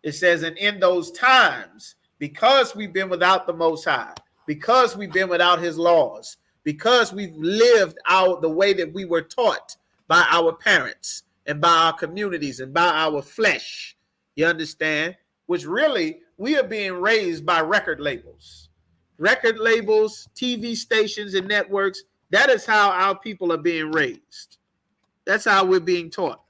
It says, and in those times, because we've been without the Most High, because we've been without his laws, because we've lived out the way that we were taught by our parents and by our communities and by our flesh, you understand? Which really, we are being raised by record labels. Record labels, TV stations, and networks, that is how our people are being raised. That's how we're being taught.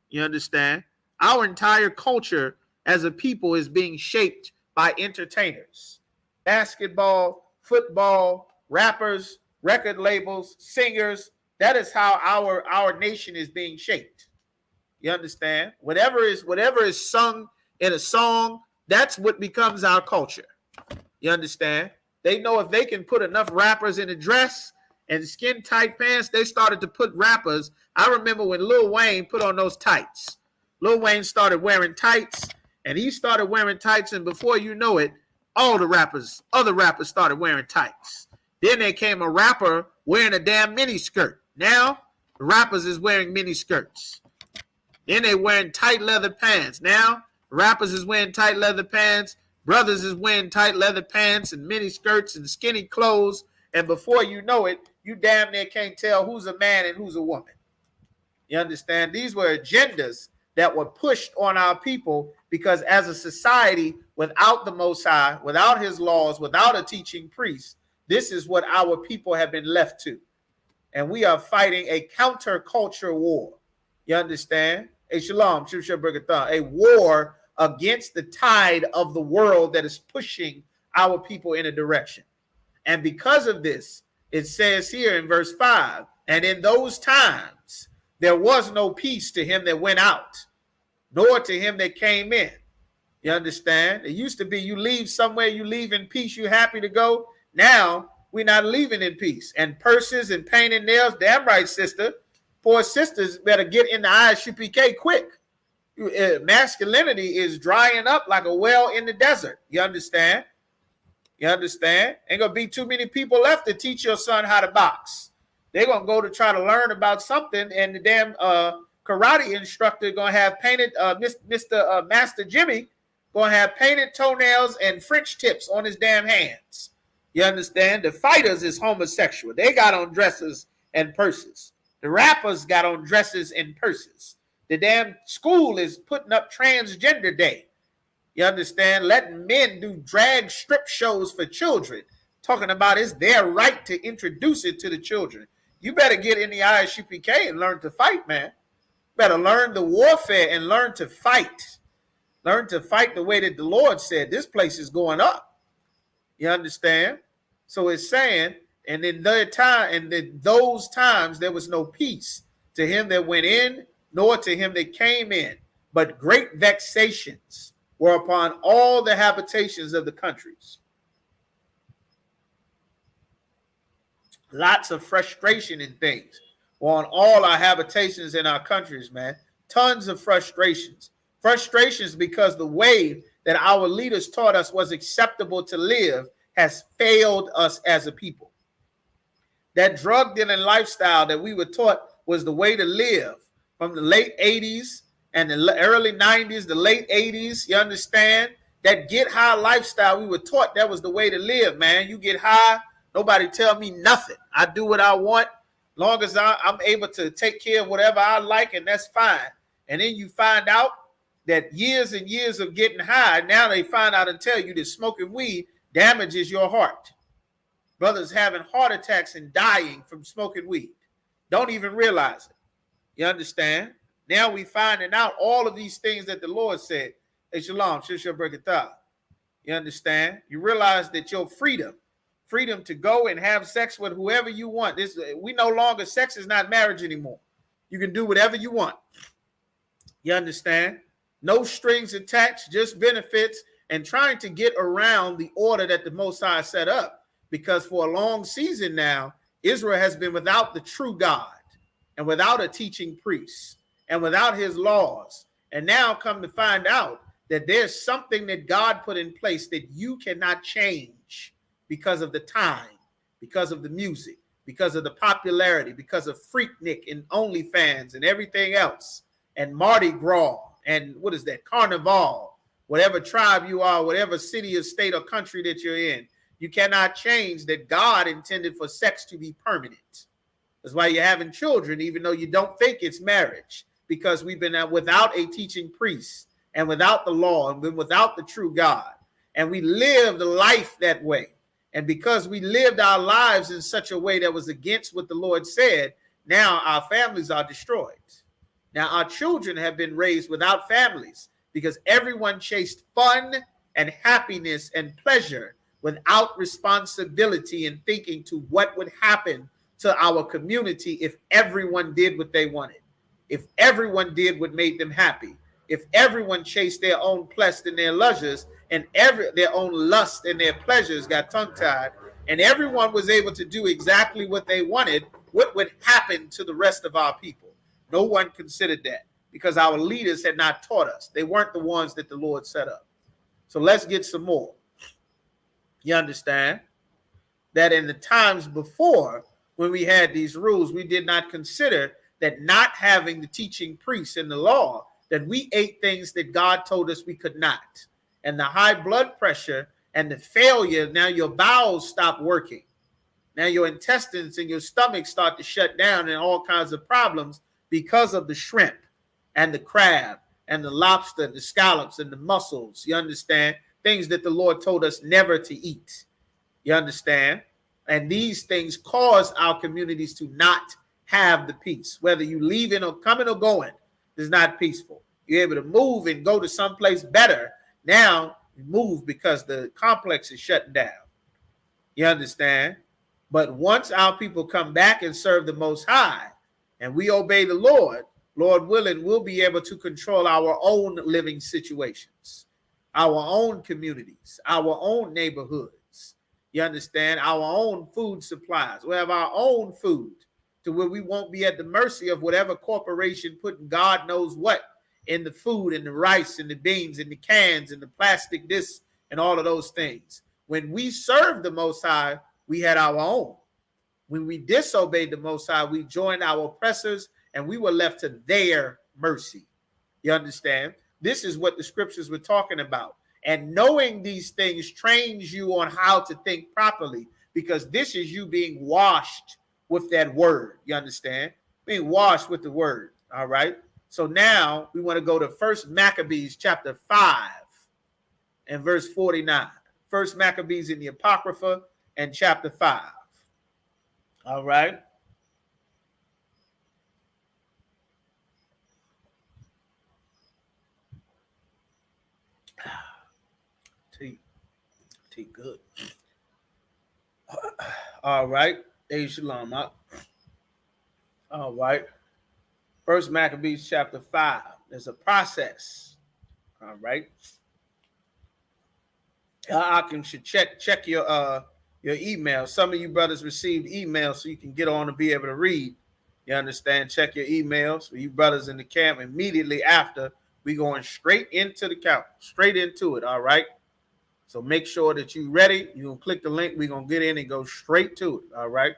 You understand? Our entire culture as a people is being shaped by entertainers. Basketball, football, rappers, record labels, singers. That is how our nation is being shaped. You understand? Whatever is sung in a song, that's what becomes our culture. You understand? They know if they can put enough rappers in a dress and skin tight pants, they started to put rappers. I remember when Lil Wayne put on those tights. Lil Wayne started wearing tights, and he started wearing tights, and before you know it, other rappers started wearing tights. Then there came a rapper wearing a damn mini skirt. Now, Rappers is wearing mini skirts. Then they wearing tight leather pants. Now, rappers is wearing tight leather pants. Brothers is wearing tight leather pants and mini skirts and skinny clothes. And before you know it, you damn near can't tell who's a man and who's a woman. You understand? These were agendas that were pushed on our people because as a society, without the Most High, without his laws, without a teaching priest, this is what our people have been left to. And we are fighting a counterculture war. You understand? A shalom, a war against the tide of the world that is pushing our people in a direction. And because of this, it says here in verse 5, and in those times, there was no peace to him that went out, nor to him that came in. You understand? It used to be you leave somewhere, you leave in peace, you're happy to go. Now, we're not leaving in peace. And purses and painted nails, damn right, sister. Poor sisters better get in the ISUPK quick. Masculinity is drying up like a well in the desert. You understand? You understand? Ain't gonna be too many people left to teach your son how to box. They're gonna go to try to learn about something, and the damn karate instructor gonna have painted Master Jimmy gonna have painted toenails and French tips on his damn hands. You understand? The fighters is homosexual. They got on dresses and purses. The rappers got on dresses and purses. The damn school is putting up transgender day. You understand? Letting men do drag strip shows for children. Talking about it's their right to introduce it to the children. You better get in the ISUPK and learn to fight, man. Better learn the warfare and learn to fight. Learn to fight the way that the Lord said. This place is going up. You understand? So it's saying, and in their time, and in those times, there was no peace to him that went in, nor to him that came in, but great vexations were upon all the habitations of the countries. Lots of frustration and things were on all our habitations in our countries, man. Tons of frustrations. Frustrations because the way that our leaders taught us was acceptable to live has failed us as a people. That drug dealing lifestyle that we were taught was the way to live from the late 80s and the early 90s, the late 80s, you understand? That get high lifestyle, we were taught that was the way to live, man. You get high, nobody tell me nothing. I do what I want, long as I'm able to take care of whatever I like, and that's fine. And then you find out that years and years of getting high, now they find out and tell you that smoking weed damages your heart. Brothers having heart attacks and dying from smoking weed. Don't even realize it. You understand? Now we finding out all of these things that the Lord said. Hey, shalom, shishah brekatah. You understand? You realize that your freedom to go and have sex with whoever you want. We no longer, sex is not marriage anymore. You can do whatever you want. You understand? No strings attached, just benefits, and trying to get around the order that the Most High set up. Because for a long season now, Israel has been without the true God and without a teaching priest and without his laws. And now come to find out that there's something that God put in place that you cannot change because of the time, because of the music, because of the popularity, because of Freaknik and OnlyFans and everything else, and Mardi Gras, and what is that, Carnival, whatever tribe you are, whatever city or state or country that you're in. You cannot change that God intended for sex to be permanent. That's why you're having children, even though you don't think it's marriage, because we've been without a teaching priest and without the law and been without the true God. And we lived life that way. And because we lived our lives in such a way that was against what the Lord said, now our families are destroyed. Now our children have been raised without families because everyone chased fun and happiness and pleasure without responsibility and thinking to what would happen to our community if everyone did what they wanted, if everyone did what made them happy, if everyone chased their own lust and their leisures, and their own lust and their pleasures got tongue-tied, and everyone was able to do exactly what they wanted, what would happen to the rest of our people? No one considered that because our leaders had not taught us. They weren't the ones that the Lord set up. So let's get some more. You understand that in the times before, when we had these rules, we did not consider that not having the teaching priests in the law, that we ate things that God told us we could not. And the high blood pressure and the failure, now your bowels stop working. Now your intestines and your stomach start to shut down and all kinds of problems because of the shrimp and the crab and the lobster and the scallops and the mussels. You understand? Things that the Lord told us never to eat. You understand? And these things cause our communities to not have the peace. Whether you leaving or coming or going is not peaceful. You're able to move and go to someplace better. Now you move because the complex is shutting down. You understand? But once our people come back and serve the Most High and we obey the Lord, Lord willing, we'll be able to control our own living situations, our own communities, our own neighborhoods. You understand? Our own food supplies. We have our own food to where we won't be at the mercy of whatever corporation putting God knows what in the food and the rice and the beans and the cans and the plastic this and all of those things. When we served the Most High, we had our own. When we disobeyed the Most High, we joined our oppressors and we were left to their mercy. You understand? This is what the scriptures were talking about. And knowing these things trains you on how to think properly, because this is you being washed with that word. You understand? Being washed with the word. All right. So now we want to go to First Maccabees chapter 5 and verse 49. First Maccabees in the Apocrypha and chapter 5. All right. Tea good. All right. Hey, shalom. All right. First Maccabees chapter 5. There's a process. All right. I should check your email. Some of you brothers received emails so you can get on and be able to read. You understand? Check your emails. For you brothers in the camp, immediately after, we going straight into the camp, straight into it. All right. So make sure that you're ready. You're going to click the link. We're going to get in and go straight to it. All right.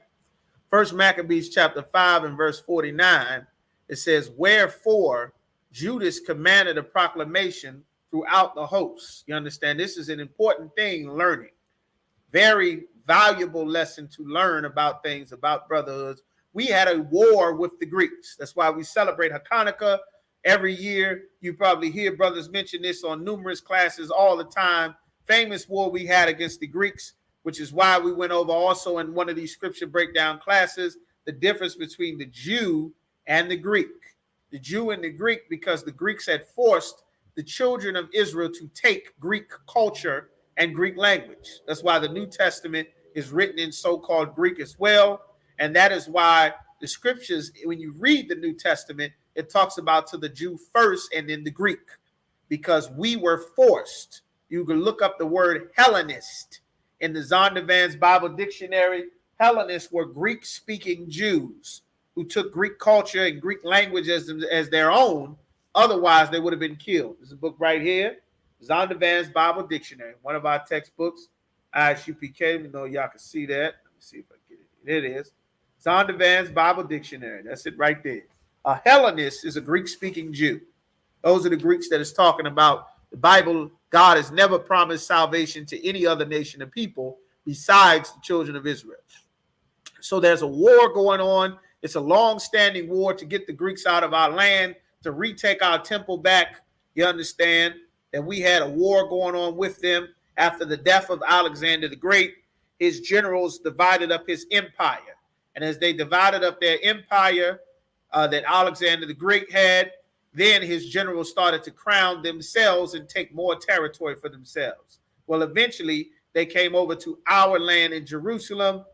First Maccabees chapter 5 and verse 49. It says, wherefore Judas commanded a proclamation throughout the hosts. You understand? This is an important thing, learning. Very valuable lesson to learn about things, about brotherhoods. We had a war with the Greeks. That's why we celebrate Hanukkah every year. You probably hear brothers mention this on numerous classes all the time. Famous war we had against the Greeks, which is why we went over also in one of these scripture breakdown classes, the difference between the Jew and the Greek. The Jew and the Greek, because the Greeks had forced the children of Israel to take Greek culture and Greek language. That's why the New Testament is written in so-called Greek as well. And that is why the scriptures, when you read the New Testament, it talks about to the Jew first and then the Greek, because we were forced. You can look up the word Hellenist in the Zondervan's Bible Dictionary. Hellenists were Greek-speaking Jews who took Greek culture and Greek language as their own. Otherwise, they would have been killed. There's a book right here, Zondervan's Bible Dictionary, one of our textbooks, ISUPK. You know, y'all can see that. Let me see if I get it. There it is. Zondervan's Bible Dictionary. That's it right there. A Hellenist is a Greek-speaking Jew. Those are the Greeks that is talking about the Bible. God has never promised salvation to any other nation of people besides the children of Israel. So there's a war going on. It's a long-standing war to get the Greeks out of our land, to retake our temple back. You understand that we had a war going on with them after the death of Alexander the Great. His generals divided up his empire. And as they divided up their empire that Alexander the Great had, then his generals started to crown themselves and take more territory for themselves. Well, eventually they came over to our land in Jerusalem.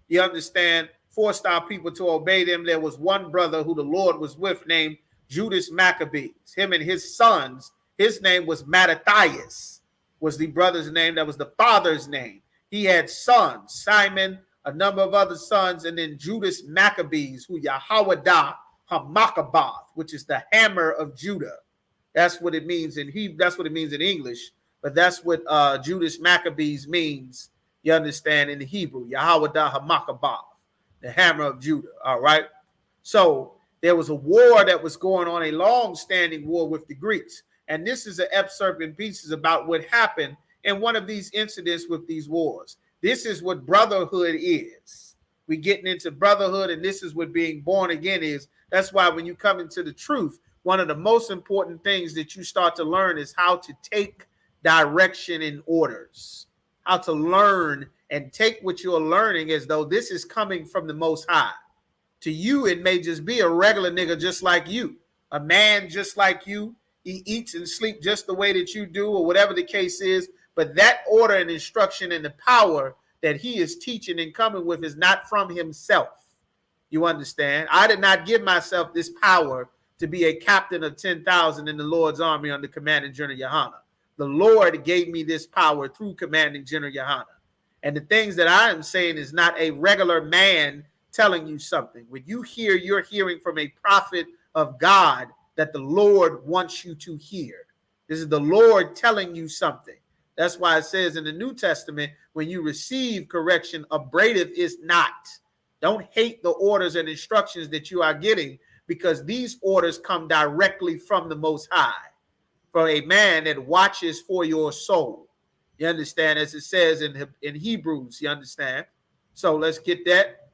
You understand, forced our people to obey them. There was one brother who the Lord was with named Judas Maccabees. Him and his sons, his name was Mattathias, was the brother's name. That was the father's name. He had sons, Simon, a number of other sons, and then Judas Maccabees, who Yahwadah Hamakabath, which is the hammer of Judah. That's what it means in Hebrew. That's what it means in English. But that's what Judas Maccabees means, you understand, in the Hebrew. Yahwadah Hamakabath, the hammer of Judah. All right. So there was a war that was going on, a long-standing war with the Greeks. And this is an excerpt in pieces about what happened in one of these incidents with these wars. This is what brotherhood is. We getting into brotherhood, and this is what being born again is. That's why when you come into the truth, one of the most important things that you start to learn is how to take direction in orders, how to learn and take what you're learning as though this is coming from the Most High. To you, it may just be a regular nigga just like you, a man just like you. He eats and sleeps just the way that you do, or whatever the case is. But that order and instruction and the power that he is teaching and coming with is not from himself. You understand? I did not give myself this power to be a captain of 10,000 in the Lord's army under commanding General Yohana. The Lord gave me this power through commanding General Yohana. And the things that I am saying is not a regular man telling you something. When you hear, you're hearing from a prophet of God that the Lord wants you to hear. This is the Lord telling you something. That's why it says in the New Testament, when you receive correction, upbraideth is not. Don't hate the orders and instructions that you are getting, because these orders come directly from the Most High, from a man that watches for your soul. You understand? As it says in Hebrews, you understand? So let's get that.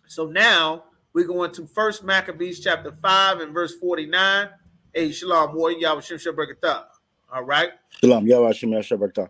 So now we're going to First Maccabees chapter 5 and verse 49. Hey, Shalom, warrior. Yahweh Shem Shabbat. All right. Shalom, Yahweh Shem Shabbat.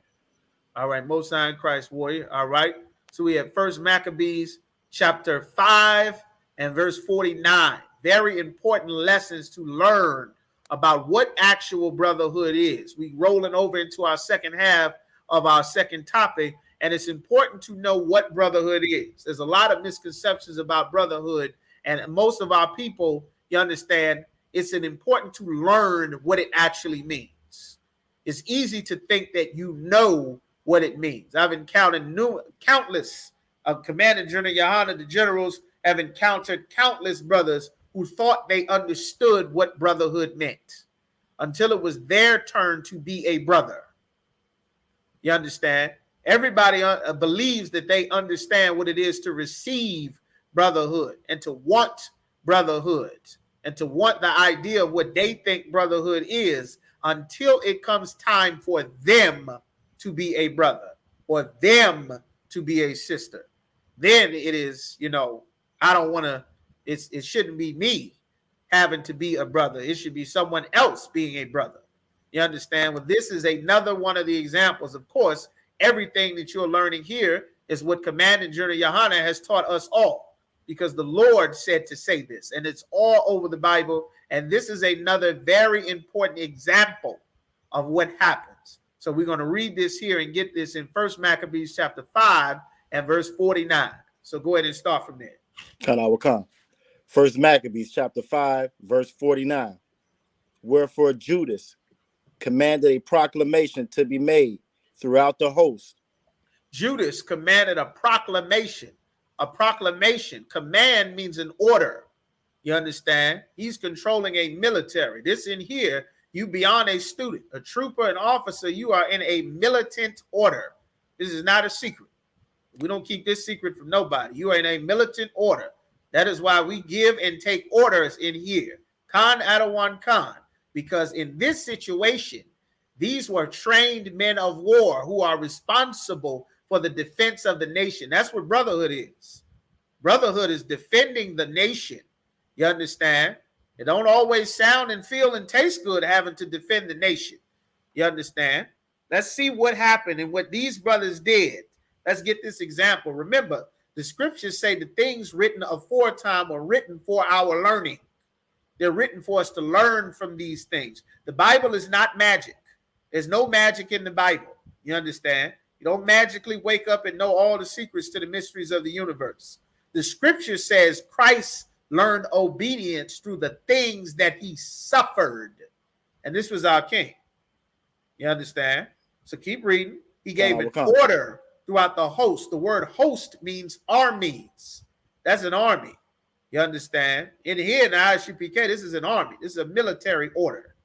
All right, Most High in Christ, warrior. All right. So we have First Maccabees chapter 5 and verse 49. Very important lessons to learn about what actual brotherhood is. We rolling over into our second half of our second topic, and it's important to know what brotherhood is. There's a lot of misconceptions about brotherhood, and most of our people, you understand, it's important to learn what it actually means. It's easy to think that you know what it means. I've encountered countless of Commander General Yohana, the generals have encountered countless brothers who thought they understood what brotherhood meant until it was their turn to be a brother. You understand? Everybody believes that they understand what it is to receive brotherhood and to want brotherhood and to want the idea of what they think brotherhood is, until it comes time for them to be a brother or them to be a sister. Then it is, I don't want to, it shouldn't be me having to be a brother. It should be someone else being a brother. You understand? Well, this is another one of the examples. Of course, everything that you're learning here is what Commanding General Yohana has taught us all, because the Lord said to say this, and it's all over the Bible. And this is another very important example of what happens. So we're going to read this here and get this in First Maccabees chapter 5 and verse 49. So go ahead and start from there. Kanawakan. First Maccabees chapter 5, verse 49. Wherefore Judas commanded a proclamation to be made throughout the host. Judas commanded a proclamation. A proclamation. Command means an order. You understand? He's controlling a military. This in here, you beyond a student, a trooper, an officer, you are in a militant order. This is not a secret. We don't keep this secret from nobody. You are in a militant order. That is why we give and take orders in here. Khan Adawan Khan. Because in this situation, these were trained men of war who are responsible for the defense of the nation. That's what brotherhood is. Brotherhood is defending the nation. You understand? It don't always sound and feel and taste good having to defend the nation. You understand? Let's see what happened and what these brothers did. Let's get this example. Remember, the scriptures say the things written aforetime are written for our learning. They're written for us to learn from these things. The Bible is not magic. There's no magic in the Bible. You understand? You don't magically wake up and know all the secrets to the mysteries of the universe. The scripture says Christ learned obedience through the things that he suffered. And this was our king. You understand? So keep reading. He gave an order throughout the host. The word host means armies. That's an army. You understand? In here in the ISUPK, this is an army. This is a military order.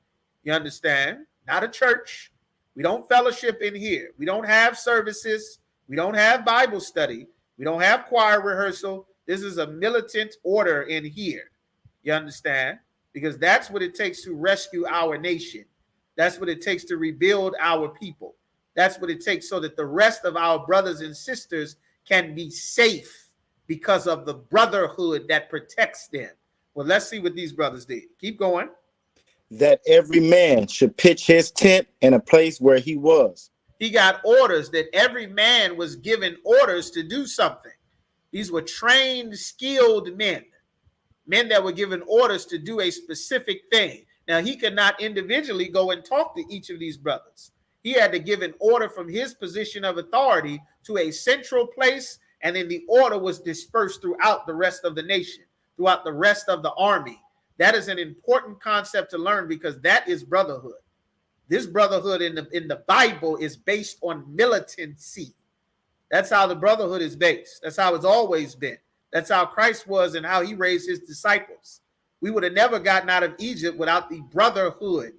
You understand? Not a church. We don't fellowship in here. We don't have services. We don't have Bible study. We don't have choir rehearsal. This is a militant order in here. You understand? Because that's what it takes to rescue our nation. That's what it takes to rebuild our people. That's what it takes so that the rest of our brothers and sisters can be safe because of the brotherhood that protects them. Well, let's see what these brothers did. Keep going. That every man should pitch his tent in a place where he was. He got orders that every man was given orders to do something. These were trained, skilled men that were given orders to do a specific thing. Now, he could not individually go and talk to each of these brothers. He had to give an order from his position of authority to a central place, and then the order was dispersed throughout the rest of the nation, throughout the rest of the army. That is an important concept to learn because that is brotherhood. This brotherhood in the Bible is based on militancy. That's how the brotherhood is based. That's how it's always been. That's how Christ was and how he raised his disciples. We would have never gotten out of Egypt without the brotherhood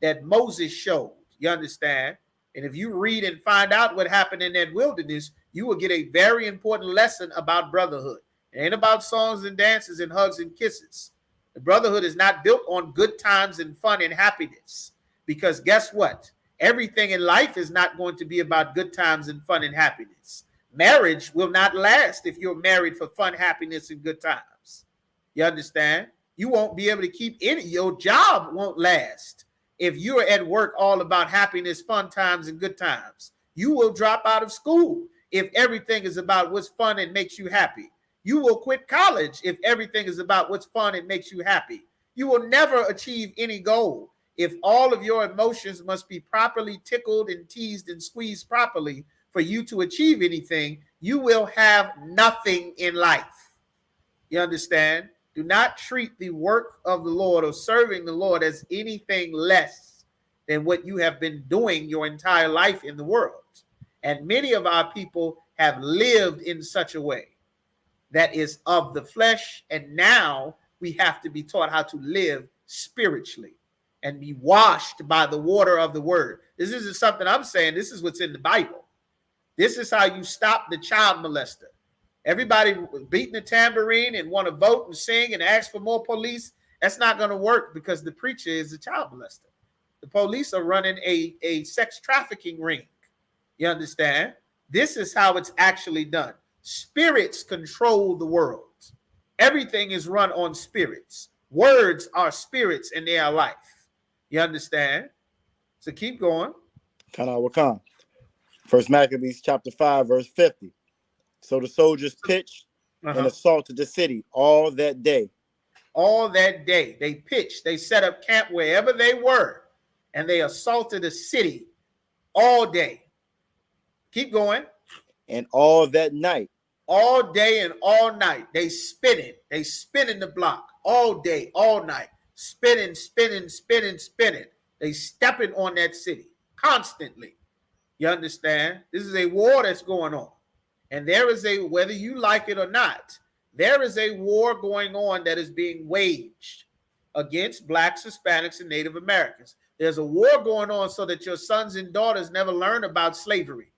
that Moses showed. You understand? And if you read and find out what happened in that wilderness, you will get a very important lesson about brotherhood. It ain't about songs and dances and hugs and kisses. The brotherhood is not built on good times and fun and happiness. Because guess what? Everything in life is not going to be about good times and fun and happiness. Marriage will not last if you're married for fun, happiness, and good times. You understand? You won't be able to keep any. Your job won't last if you're at work all about happiness, fun times, and good times. You will drop out of school if everything is about what's fun and makes you happy. You will quit college if everything is about what's fun and makes you happy. You will never achieve any goal if all of your emotions must be properly tickled and teased and squeezed properly for you to achieve anything. You will have nothing in life. You understand? Do not treat the work of the Lord or serving the Lord as anything less than what you have been doing your entire life in the world. And many of our people have lived in such a way that is of the flesh, and now we have to be taught how to live spiritually and be washed by the water of the word. This isn't something I'm saying. This is what's in the Bible. This is how you stop the child molester. Everybody beating the tambourine and want to vote and sing and ask for more police. That's not going to work because the preacher is a child molester. The police are running a sex trafficking ring. You understand? This is how it's actually done. Spirits control the world. Everything is run on spirits. Words are spirits and they are life. You understand? So keep going. Kana Wakan. First Maccabees chapter 5, verse 50. So the soldiers pitched and assaulted the city all that day. All that day. They pitched. They set up camp wherever they were. And they assaulted the city all day. Keep going. And all that night. All day and all night. They spinning. They spinning the block all day, all night. Spinning. They stepping on that city constantly. You understand? This is a war that's going on. And there is a, whether you like it or not, there is a war going on that is being waged against blacks, Hispanics, and Native Americans. There's a war going on so that your sons and daughters never learn about slavery.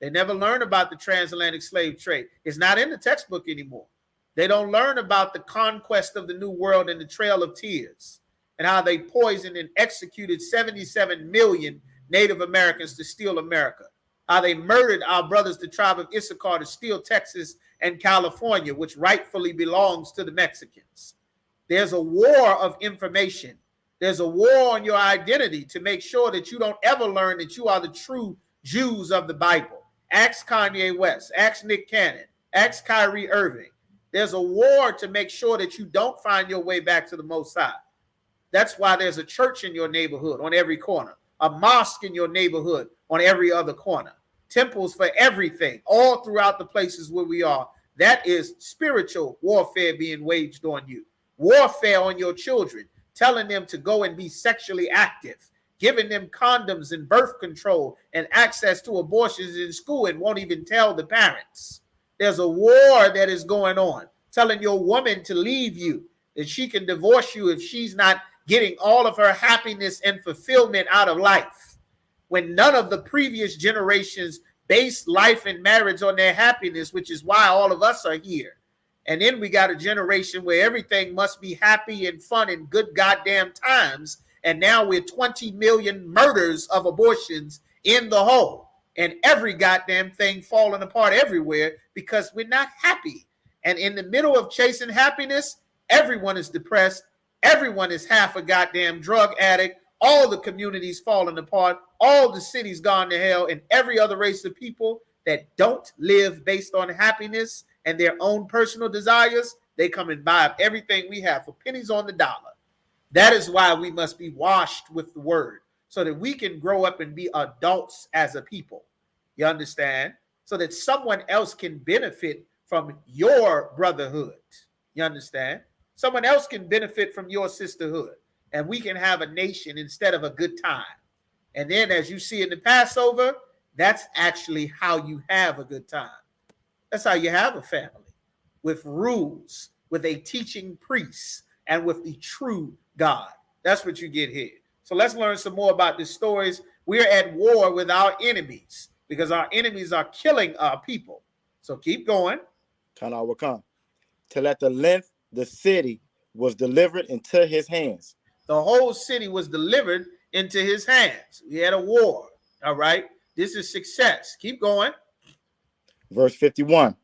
They never learn about the transatlantic slave trade. It's not in the textbook anymore. They don't learn about the conquest of the New World and the Trail of Tears and how they poisoned and executed 77 million Native Americans to steal America. How they murdered our brothers, the tribe of Issachar, to steal Texas and California, which rightfully belongs to the Mexicans. There's a war of information. There's a war on your identity to make sure that you don't ever learn that you are the true Jews of the Bible. Ask Kanye West, ask Nick Cannon, ask Kyrie Irving. There's a war to make sure that you don't find your way back to the Most High. That's why there's a church in your neighborhood on every corner, a mosque in your neighborhood on every other corner, temples for everything, all throughout the places where we are. That is spiritual warfare being waged on you. Warfare on your children, telling them to go and be sexually active, giving them condoms and birth control and access to abortions in school and won't even tell the parents. There's a war that is going on, telling your woman to leave you, that she can divorce you if she's not getting all of her happiness and fulfillment out of life. When none of the previous generations based life and marriage on their happiness, which is why all of us are here. And then we got a generation where everything must be happy and fun and good goddamn times. And now we're 20 million murders of abortions in the hole. And every goddamn thing falling apart everywhere because we're not happy. And in the middle of chasing happiness, everyone is depressed. Everyone is half a goddamn drug addict. All the communities falling apart. All the cities gone to hell. And every other race of people that don't live based on happiness and their own personal desires, they come and buy up everything we have for pennies on the dollar. That is why we must be washed with the word so that we can grow up and be adults as a people. You understand? So that someone else can benefit from your brotherhood. You understand? Someone else can benefit from your sisterhood. And we can have a nation instead of a good time. And then as you see in the Passover, that's actually how you have a good time. That's how you have a family, with rules, with a teaching priest, and with the true God. That's what you get here. So let's learn some more about these stories. We're at war with our enemies because our enemies are killing our people. So keep going. Kana Wakan. Till at the length the city was delivered into his hands. The whole city was delivered into his hands. We had a war. All right. This is success. Keep going. Verse 51.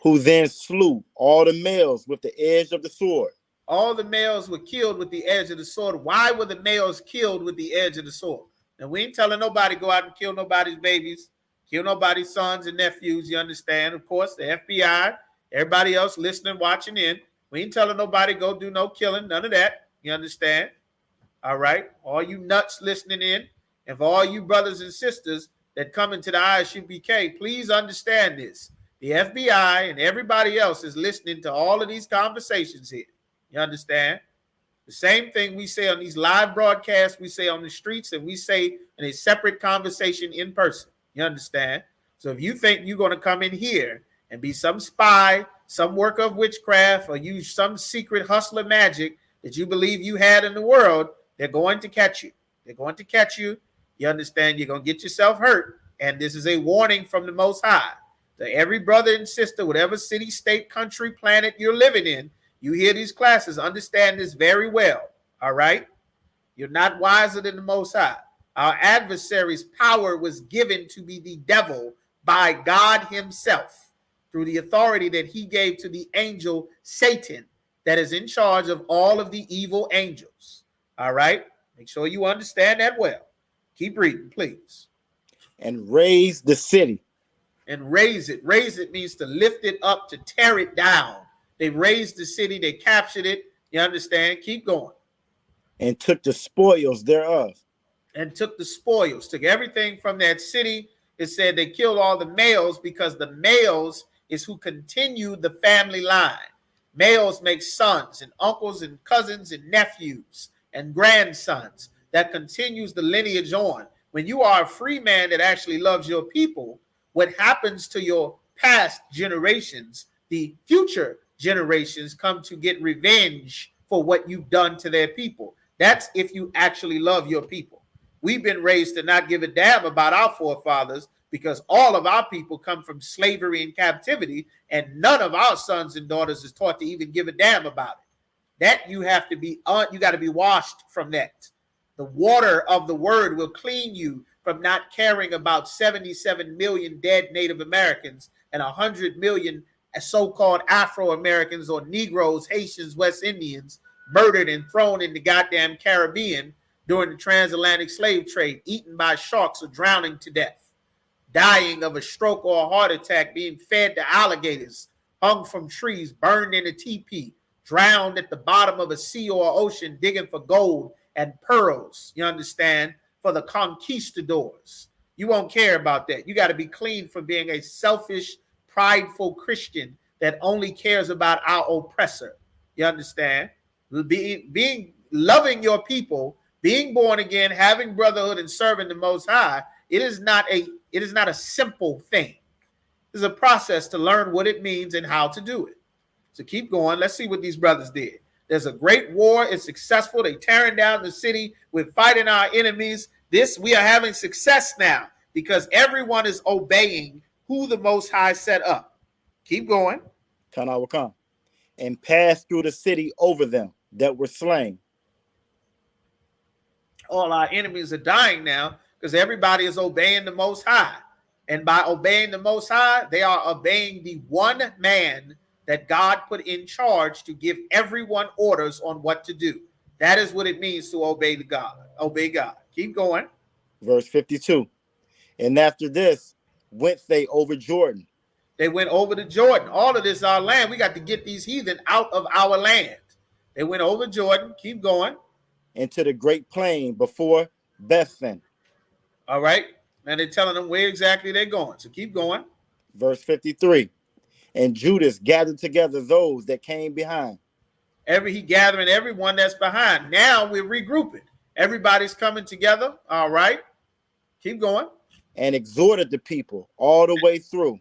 Who then slew all the males with the edge of the sword. All the males were killed with the edge of the sword. Why were the males killed with the edge of the sword? And we ain't telling nobody go out and kill nobody's babies, kill nobody's sons and nephews. You understand? Of course, the FBI, everybody else listening, watching in. We ain't telling nobody go do no killing, none of that. You understand? All right. All you nuts listening in, and for all you brothers and sisters that come into the ISUPK, please understand this. The FBI and everybody else is listening to all of these conversations here. You understand? The same thing we say on these live broadcasts, we say on the streets, and we say in a separate conversation in person. You understand? So if you think you're going to come in here and be some spy, some worker of witchcraft, or use some secret hustler magic that you believe you had in the world, they're going to catch you. They're going to catch you. You understand? You're going to get yourself hurt. And this is a warning from the Most High to every brother and sister, whatever city, state, country, planet you're living in. You hear these classes, understand this very well. All right? You're not wiser than the Most High. Our adversary's power was given to be the devil by God himself through the authority that he gave to the angel Satan that is in charge of all of the evil angels. All right? Make sure you understand that well. Keep reading, please. And raised the city. And raise it. Raise it means to lift it up, to tear it down. They raised the city. They captured it. You understand? Keep going. And took the spoils thereof. And took the spoils. Took everything from that city. It said they killed all the males because the males is who continued the family line. Males make sons and uncles and cousins and nephews and grandsons. That continues the lineage on. When you are a free man that actually loves your people, what happens to your past generations, the future generations come to get revenge for what you've done to their people. That's if you actually love your people. We've been raised to not give a damn about our forefathers because all of our people come from slavery and captivity, and none of our sons and daughters is taught to even give a damn about it. That you have to be, you got to be washed from that. The water of the word will clean you from not caring about 77 million dead Native Americans and 100 million so-called Afro-Americans or Negroes, Haitians, West Indians murdered and thrown in the goddamn Caribbean during the transatlantic slave trade, eaten by sharks or drowning to death, dying of a stroke or a heart attack, being fed to alligators, hung from trees, burned in a teepee, drowned at the bottom of a sea or ocean digging for gold and pearls, you understand, for the conquistadors. You won't care about that. You got to be clean from being a selfish, prideful Christian that only cares about our oppressor. You understand? Being loving your people, being born again, having brotherhood, and serving the Most High, it is not a simple thing. It's a process to learn what it means and how to do it. So keep going. Let's see what these brothers did. There's a great war. It's successful. They're tearing down the city. We're fighting our enemies. We are having success now because everyone is obeying who the Most High set up. Keep going. Kana Wakan. and passed through the city over them that were slain. All our enemies are dying now because everybody is obeying the Most High. And by obeying the Most High, they are obeying the one man that God put in charge to give everyone orders on what to do. That is what it means to obey God. Obey God. Keep going. Verse 52. And after this went they over Jordan. They went over to Jordan. All of this is our land. We got to get these heathen out of our land. They went over Jordan. Keep going. Into the great plain before Bethan. All right. And they're telling them where exactly they're going. So keep going. Verse 53. And Judas gathered together those that came behind. He gathering everyone that's behind. Now we're regrouping. Everybody's coming together. All right. Keep going. And exhorted the people all the way through.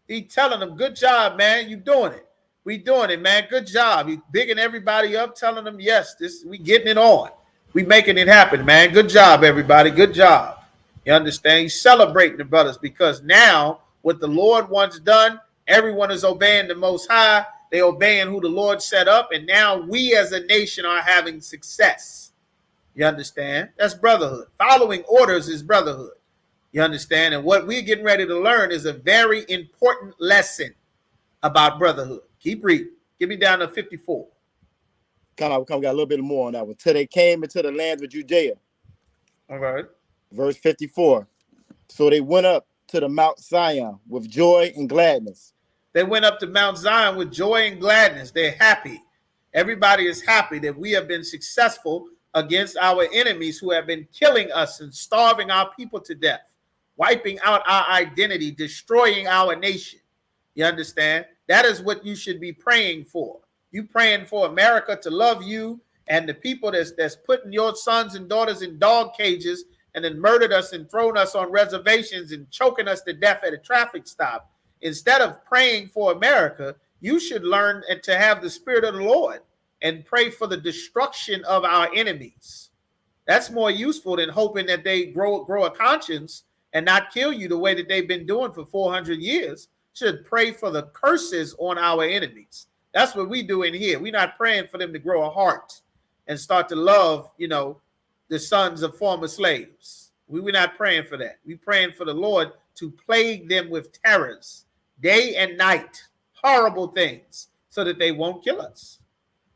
He telling them, good job, man. You doing it. We doing it, man. Good job. He bigging everybody up, telling them, yes, we getting it on. We making it happen, man. Good job, everybody. Good job. You understand? He's celebrating the brothers because now what the Lord wants done, everyone is obeying the Most High. They obeying who the Lord set up. And now we as a nation are having success. You understand? That's brotherhood. Following orders is brotherhood. You understand? And what we're getting ready to learn is a very important lesson about brotherhood. Keep reading. Give me down to 54. Got a little bit more on that one. Till they came into the land of Judea. All right. Verse 54. So they went up to the Mount Zion with joy and gladness. They went up to Mount Zion with joy and gladness. They're happy. Everybody is happy that we have been successful against our enemies who have been killing us and starving our people to death, wiping out our identity, destroying our nation. You understand? That is what you should be praying for. You praying for America to love you and the people that's putting your sons and daughters in dog cages and then murdered us and thrown us on reservations and choking us to death at a traffic stop. Instead of praying for America, you should learn to have the Spirit of the Lord and pray for the destruction of our enemies. That's more useful than hoping that they grow a conscience and not kill you the way that they've been doing for 400 years. Should pray for the curses on our enemies. That's what we do in here. We're not praying for them to grow a heart and start to love, the sons of former slaves. We're not praying for that. We're praying for the Lord to plague them with terrors, day and night, horrible things, so that they won't kill us.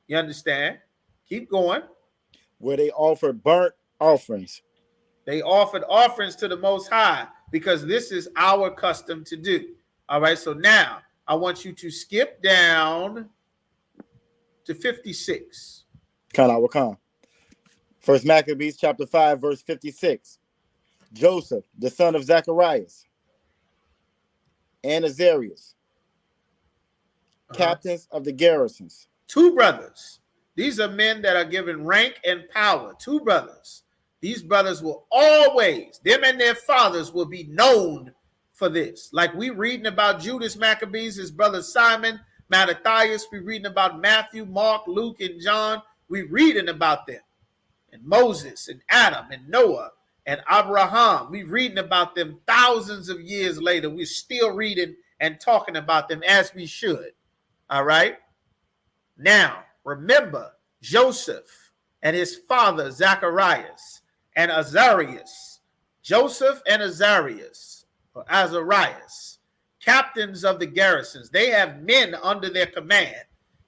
You understand? Keep going. Where they offered burnt offerings. They offered offerings to the Most High because this is our custom to do. All right, so now I want you to skip down to 56. Khan. First Maccabees chapter 5, verse 56. Joseph, the son of Zacharias, and Azarias, captains of the garrisons. 2 brothers. These are men that are given rank and power. 2 brothers. These brothers will always, them and their fathers will be known for this. Like we reading about Judas Maccabees, his brother Simon, Mattathias. We reading about Matthew, Mark, Luke, and John. We reading about them. And Moses and Adam and Noah and Abraham. We reading about them thousands of years later. We're still reading and talking about them as we should. All right. Now, remember Joseph and his father Zacharias and Azarias. Joseph and Azarias, or Azarias, captains of the garrisons. They have men under their command.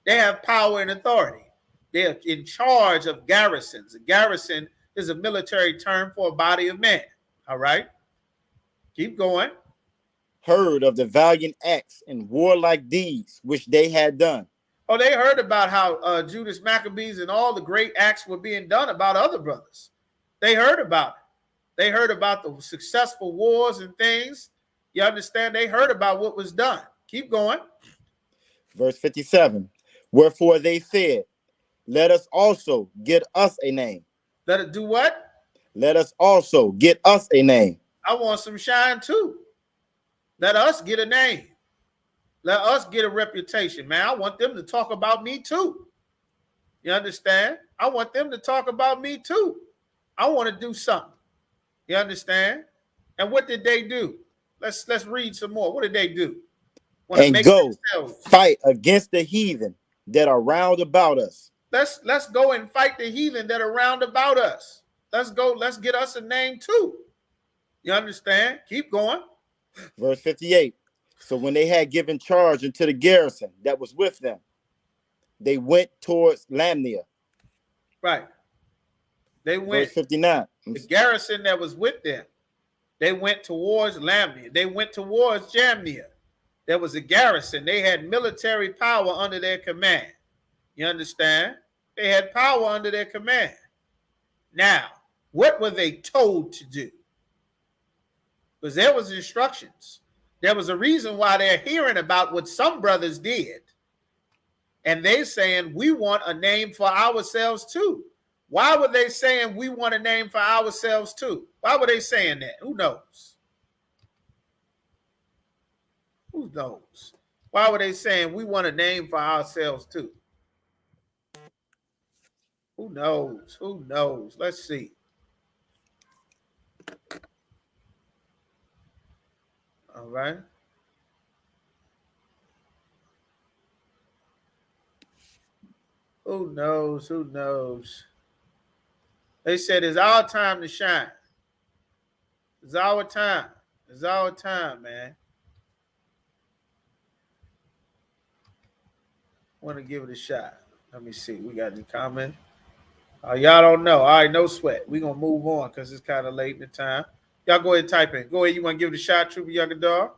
They have power and authority. They're in charge of garrisons. A garrison is a military term for a body of men. All right. Keep going. Heard of the valiant acts and warlike deeds which they had done. Oh, they heard about how Judas Maccabees and all the great acts were being done about other brothers. They heard about it. They heard about the successful wars and things. You understand? They heard about what was done. Keep going. Verse 57. Wherefore they said, let us also get us a name. Let it do what? Let us also get us a name. I want some shine too. Let us get a name. Let us get a reputation, man. I want them to talk about me too. You understand? I want them to talk about me too. I want to do something. You understand? And what did they do? Let's read some more. What did they do? And go fight against the heathen that are round about us. Let's go and fight the heathen that are round about us. Let's go. Let's get us a name too. You understand? Keep going. Verse 58. So when they had given charge unto the garrison that was with them, they went towards Lamnia. Right. They went. Verse 59. The garrison that was with them, they went towards Lamnia. They went towards Jamnia. There was a garrison. They had military power under their command. You understand? They had power under their command. Now, what were they told to do? Because there was instructions. There was a reason why they're hearing about what some brothers did. And they saying, we want a name for ourselves too. Why were they saying we want a name for ourselves too? Why were they saying that? Who knows? Who knows? Why were they saying we want a name for ourselves too? Who knows? Who knows? Let's see. All right. Who knows? Who knows? They said it's our time to shine. It's our time. It's our time, man. Want to give it a shot. Let me see. We got any comment? Y'all don't know. All right, no sweat. We're going to move on because it's kind of late in the time. Y'all go ahead and type in. Go ahead. You want to give it a shot, Trooper Younger Dog?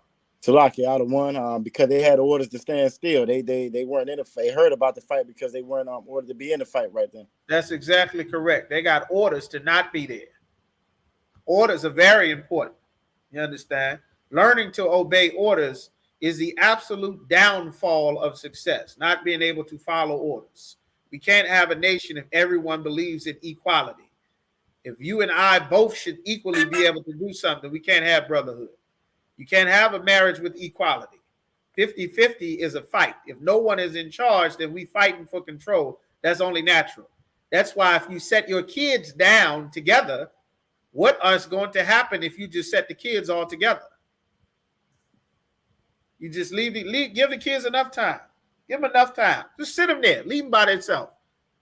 Talaki out of one because they had orders to stand still. They weren't in the fight. They heard about the fight because they weren't ordered to be in the fight right then. That's exactly correct. They got orders to not be there. Orders are very important. You understand? Learning to obey orders is the absolute downfall of success, not being able to follow orders. We can't have a nation if everyone believes in equality. If you and I both should equally be able to do something, we can't have brotherhood. You can't have a marriage with equality. 50-50 is a fight. If no one is in charge, then we fighting for control. That's only natural. That's why if you set your kids down together, what is going to happen if you just set the kids all together? You just give the kids enough time. Give them enough time. Just sit them there. Leave them by themselves.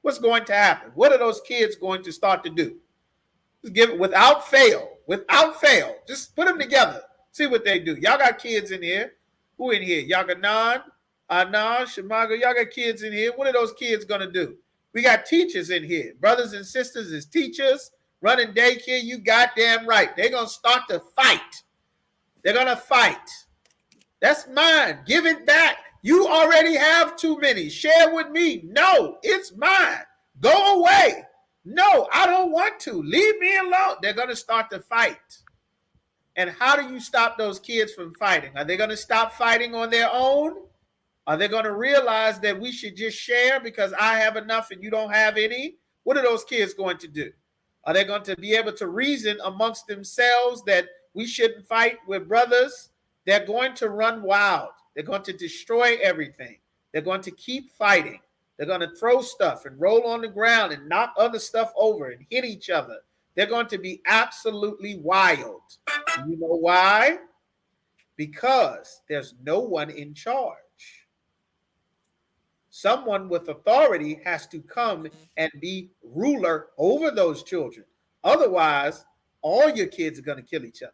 What's going to happen? What are those kids going to start to do? Just give it without fail. Without fail. Just put them together. See what they do. Y'all got kids in here. Who in here? Yaganan, Anan, Shamaga. Y'all got kids in here. What are those kids going to do? We got teachers in here. Brothers and sisters as teachers running daycare. You goddamn right. They're going to start to fight. They're going to fight. That's mine. Give it back. You already have too many. Share with me. No, it's mine. Go away. No, I don't want to. Leave me alone. They're going to start to fight. And how do you stop those kids from fighting? Are they going to stop fighting on their own? Are they going to realize that we should just share because I have enough and you don't have any? What are those kids going to do? Are they going to be able to reason amongst themselves that we shouldn't fight with brothers? They're going to run wild. They're going to destroy everything. They're going to keep fighting. They're going to throw stuff and roll on the ground and knock other stuff over and hit each other. They're going to be absolutely wild. You know why? Because there's no one in charge. Someone with authority has to come and be ruler over those children. Otherwise, all your kids are going to kill each other.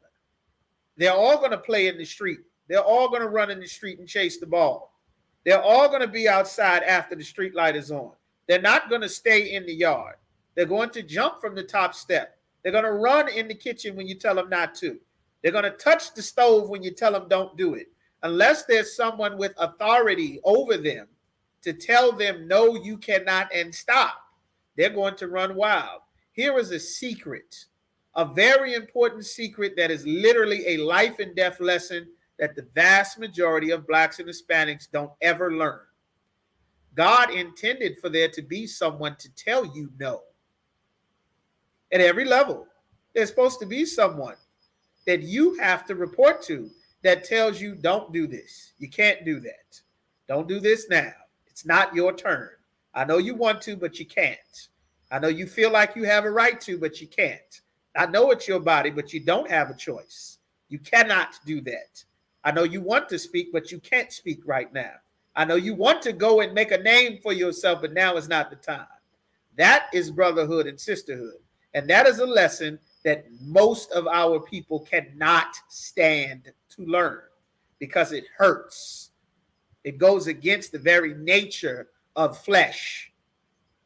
They're all going to play in the street. They're all going to run in the street and chase the ball. They're all going to be outside after the street light is on. They're not going to stay in the yard. They're going to jump from the top step. They're going to run in the kitchen when you tell them not to. They're going to touch the stove when you tell them don't do it. Unless there's someone with authority over them to tell them, no, you cannot, and stop, they're going to run wild. Here is a secret, a very important secret that is literally a life and death lesson that the vast majority of blacks and Hispanics don't ever learn. God intended for there to be someone to tell you no. At every level, there's supposed to be someone that you have to report to that tells you don't do this. You can't do that. Don't do this now. It's not your turn. I know you want to, but you can't. I know you feel like you have a right to, but you can't. I know it's your body, but you don't have a choice. You cannot do that. I know you want to speak, but you can't speak right now. I know you want to go and make a name for yourself, but now is not the time. That is brotherhood and sisterhood. And that is a lesson that most of our people cannot stand to learn because it hurts. It goes against the very nature of flesh.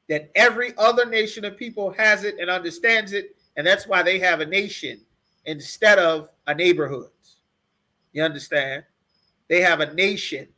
That every other nation of people has it and understands it, and that's why they have a nation instead of a neighborhood. You understand? They have a nation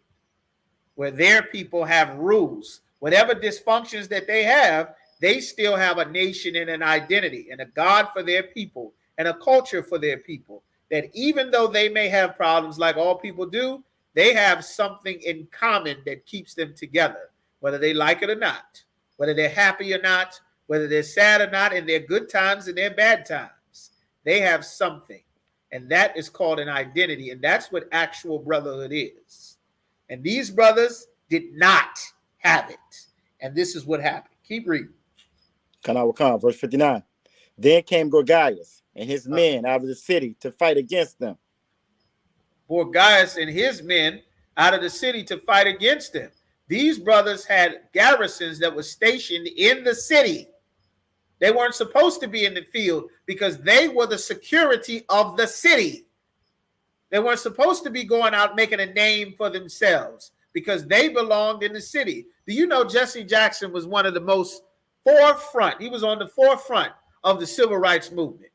where their people have rules. Whatever dysfunctions that they have, they still have a nation and an identity and a God for their people and a culture for their people. That even though they may have problems like all people do, they have something in common that keeps them together, whether they like it or not, whether they're happy or not, whether they're sad or not, in their good times and their bad times. They have something, and that is called an identity, and that's what actual brotherhood is. And these brothers did not have it, and this is what happened. Keep reading. Verse 59. Then came Gorgias and his men out of the city to fight against them. Gorgias and his men out of the city to fight against them. These brothers had garrisons that were stationed in the city. They weren't supposed to be in the field because they were the security of the city. They weren't supposed to be going out making a name for themselves because they belonged in the city. Do you know Jesse Jackson was one of the most forefront? He was on the forefront of the civil rights movement.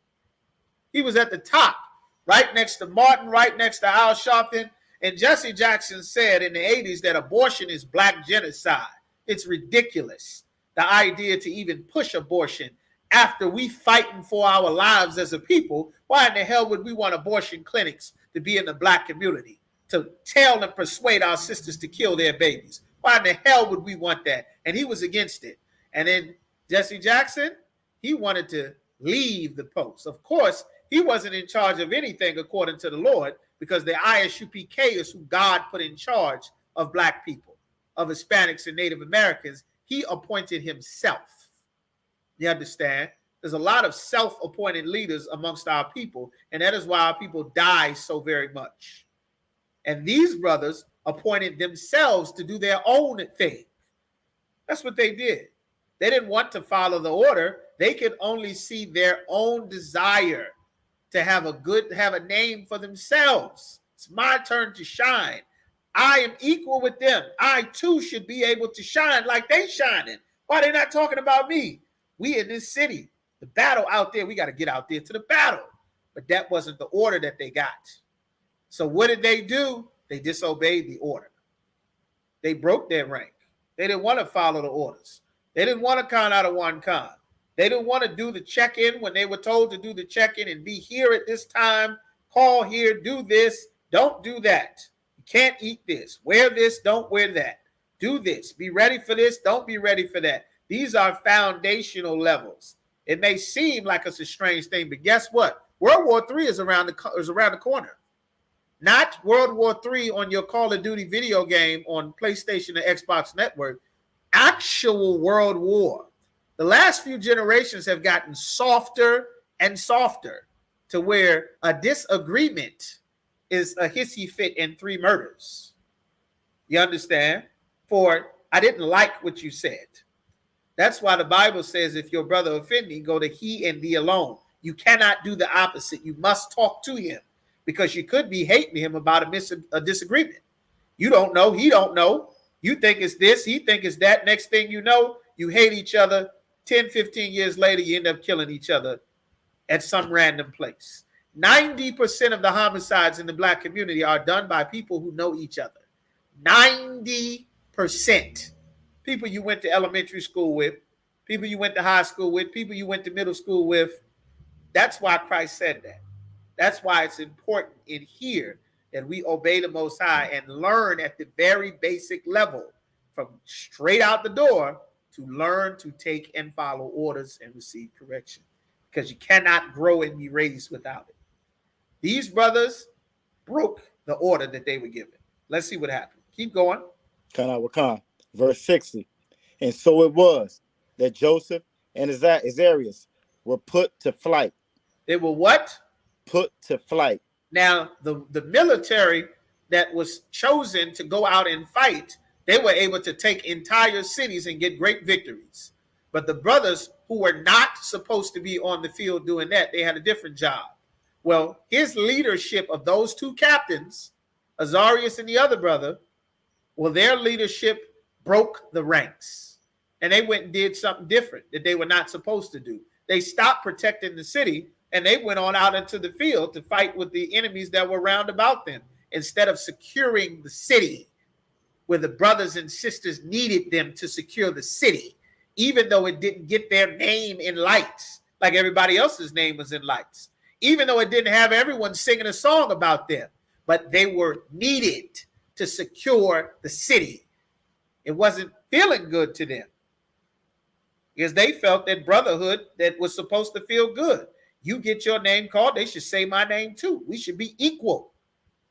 He was at the top, right next to Martin, right next to Al Sharpton. And Jesse Jackson said in the 80s that abortion is black genocide. It's ridiculous, the idea to even push abortion after we fighting for our lives as a people. Why in the hell would we want abortion clinics to be in the black community, to tell and persuade our sisters to kill their babies? Why in the hell would we want that? And he was against it. And then Jesse Jackson, he wanted to leave the post. Of course, he wasn't in charge of anything according to the Lord, because the ISUPK is who God put in charge of black people, of Hispanics and Native Americans. He appointed himself. You understand? There's a lot of self-appointed leaders amongst our people, and that is why our people die so very much. And these brothers appointed themselves to do their own thing. That's what they did. They didn't want to follow the order. They could only see their own desire to have a name for themselves. It's my turn to shine. I am equal with them. I too should be able to shine like they shining. Why are they not talking about me? We in this city, the battle out there, we got to get out there to the battle. But that wasn't the order that they got. So what did they do? They disobeyed the order. They broke their rank. They didn't want to follow the orders. They didn't want to count out of one con. They didn't want to do the check-in when they were told to do the check-in and be here at this time, call here, do this, don't do that. You can't eat this, wear this, don't wear that. Do this, be ready for this, don't be ready for that. These are foundational levels. It may seem like it's a strange thing, but guess what? World War III is around the corner. Not World War III on your Call of Duty video game on PlayStation or Xbox Network. Actual World War. The last few generations have gotten softer and softer to where a disagreement is a hissy fit and 3 murders. You understand? For I didn't like what you said. That's why the Bible says if your brother offend me, go to he and thee alone. You cannot do the opposite. You must talk to him because you could be hating him about a disagreement. You don't know. He don't know. You think it's this. He think it's that. Next thing you know, you hate each other. 10, 15 years later, you end up killing each other at some random place. 90% of the homicides in the black community are done by people who know each other. 90%. People you went to elementary school with, people you went to high school with, people you went to middle school with. That's why Christ said that. That's why it's important in here that we obey the Most High and learn at the very basic level from straight out the door to learn to take and follow orders and receive correction, because you cannot grow and be raised without it. These brothers broke the order that they were given. Let's see what happened. Keep going. Verse 60. And so it was that Joseph and Azarias were put to flight. They were what? Put to flight. Now, the military, that was chosen to go out and fight, they were able to take entire cities and get great victories. But the brothers who were not supposed to be on the field doing that, they had a different job. Well, his leadership of those two captains, Azarias and the other brother, well, their leadership broke the ranks. And they went and did something different that they were not supposed to do. They stopped protecting the city and they went on out into the field to fight with the enemies that were round about them instead of securing the city where the brothers and sisters needed them to secure the city, even though it didn't get their name in lights like everybody else's name was in lights, even though it didn't have everyone singing a song about them, but they were needed to secure the city. It wasn't feeling good to them because they felt that brotherhood that was supposed to feel good. You get your name called, they should say my name too. We should be equal.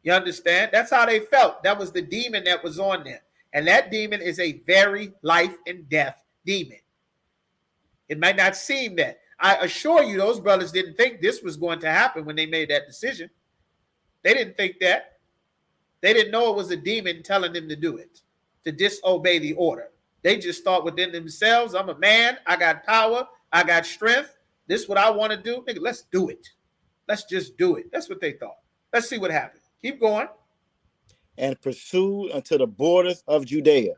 You understand? That's how they felt. That was the demon that was on them. And that demon is a very life and death demon. It might not seem that. I assure you, those brothers didn't think this was going to happen when they made that decision. They didn't think that. They didn't know it was a demon telling them to do it, to disobey the order. They just thought within themselves, I'm a man, I got power, I got strength. This is what I want to do. Nigga, let's do it. Let's just do it. That's what they thought. Let's see what happened. Keep going. And pursued unto the borders of Judea.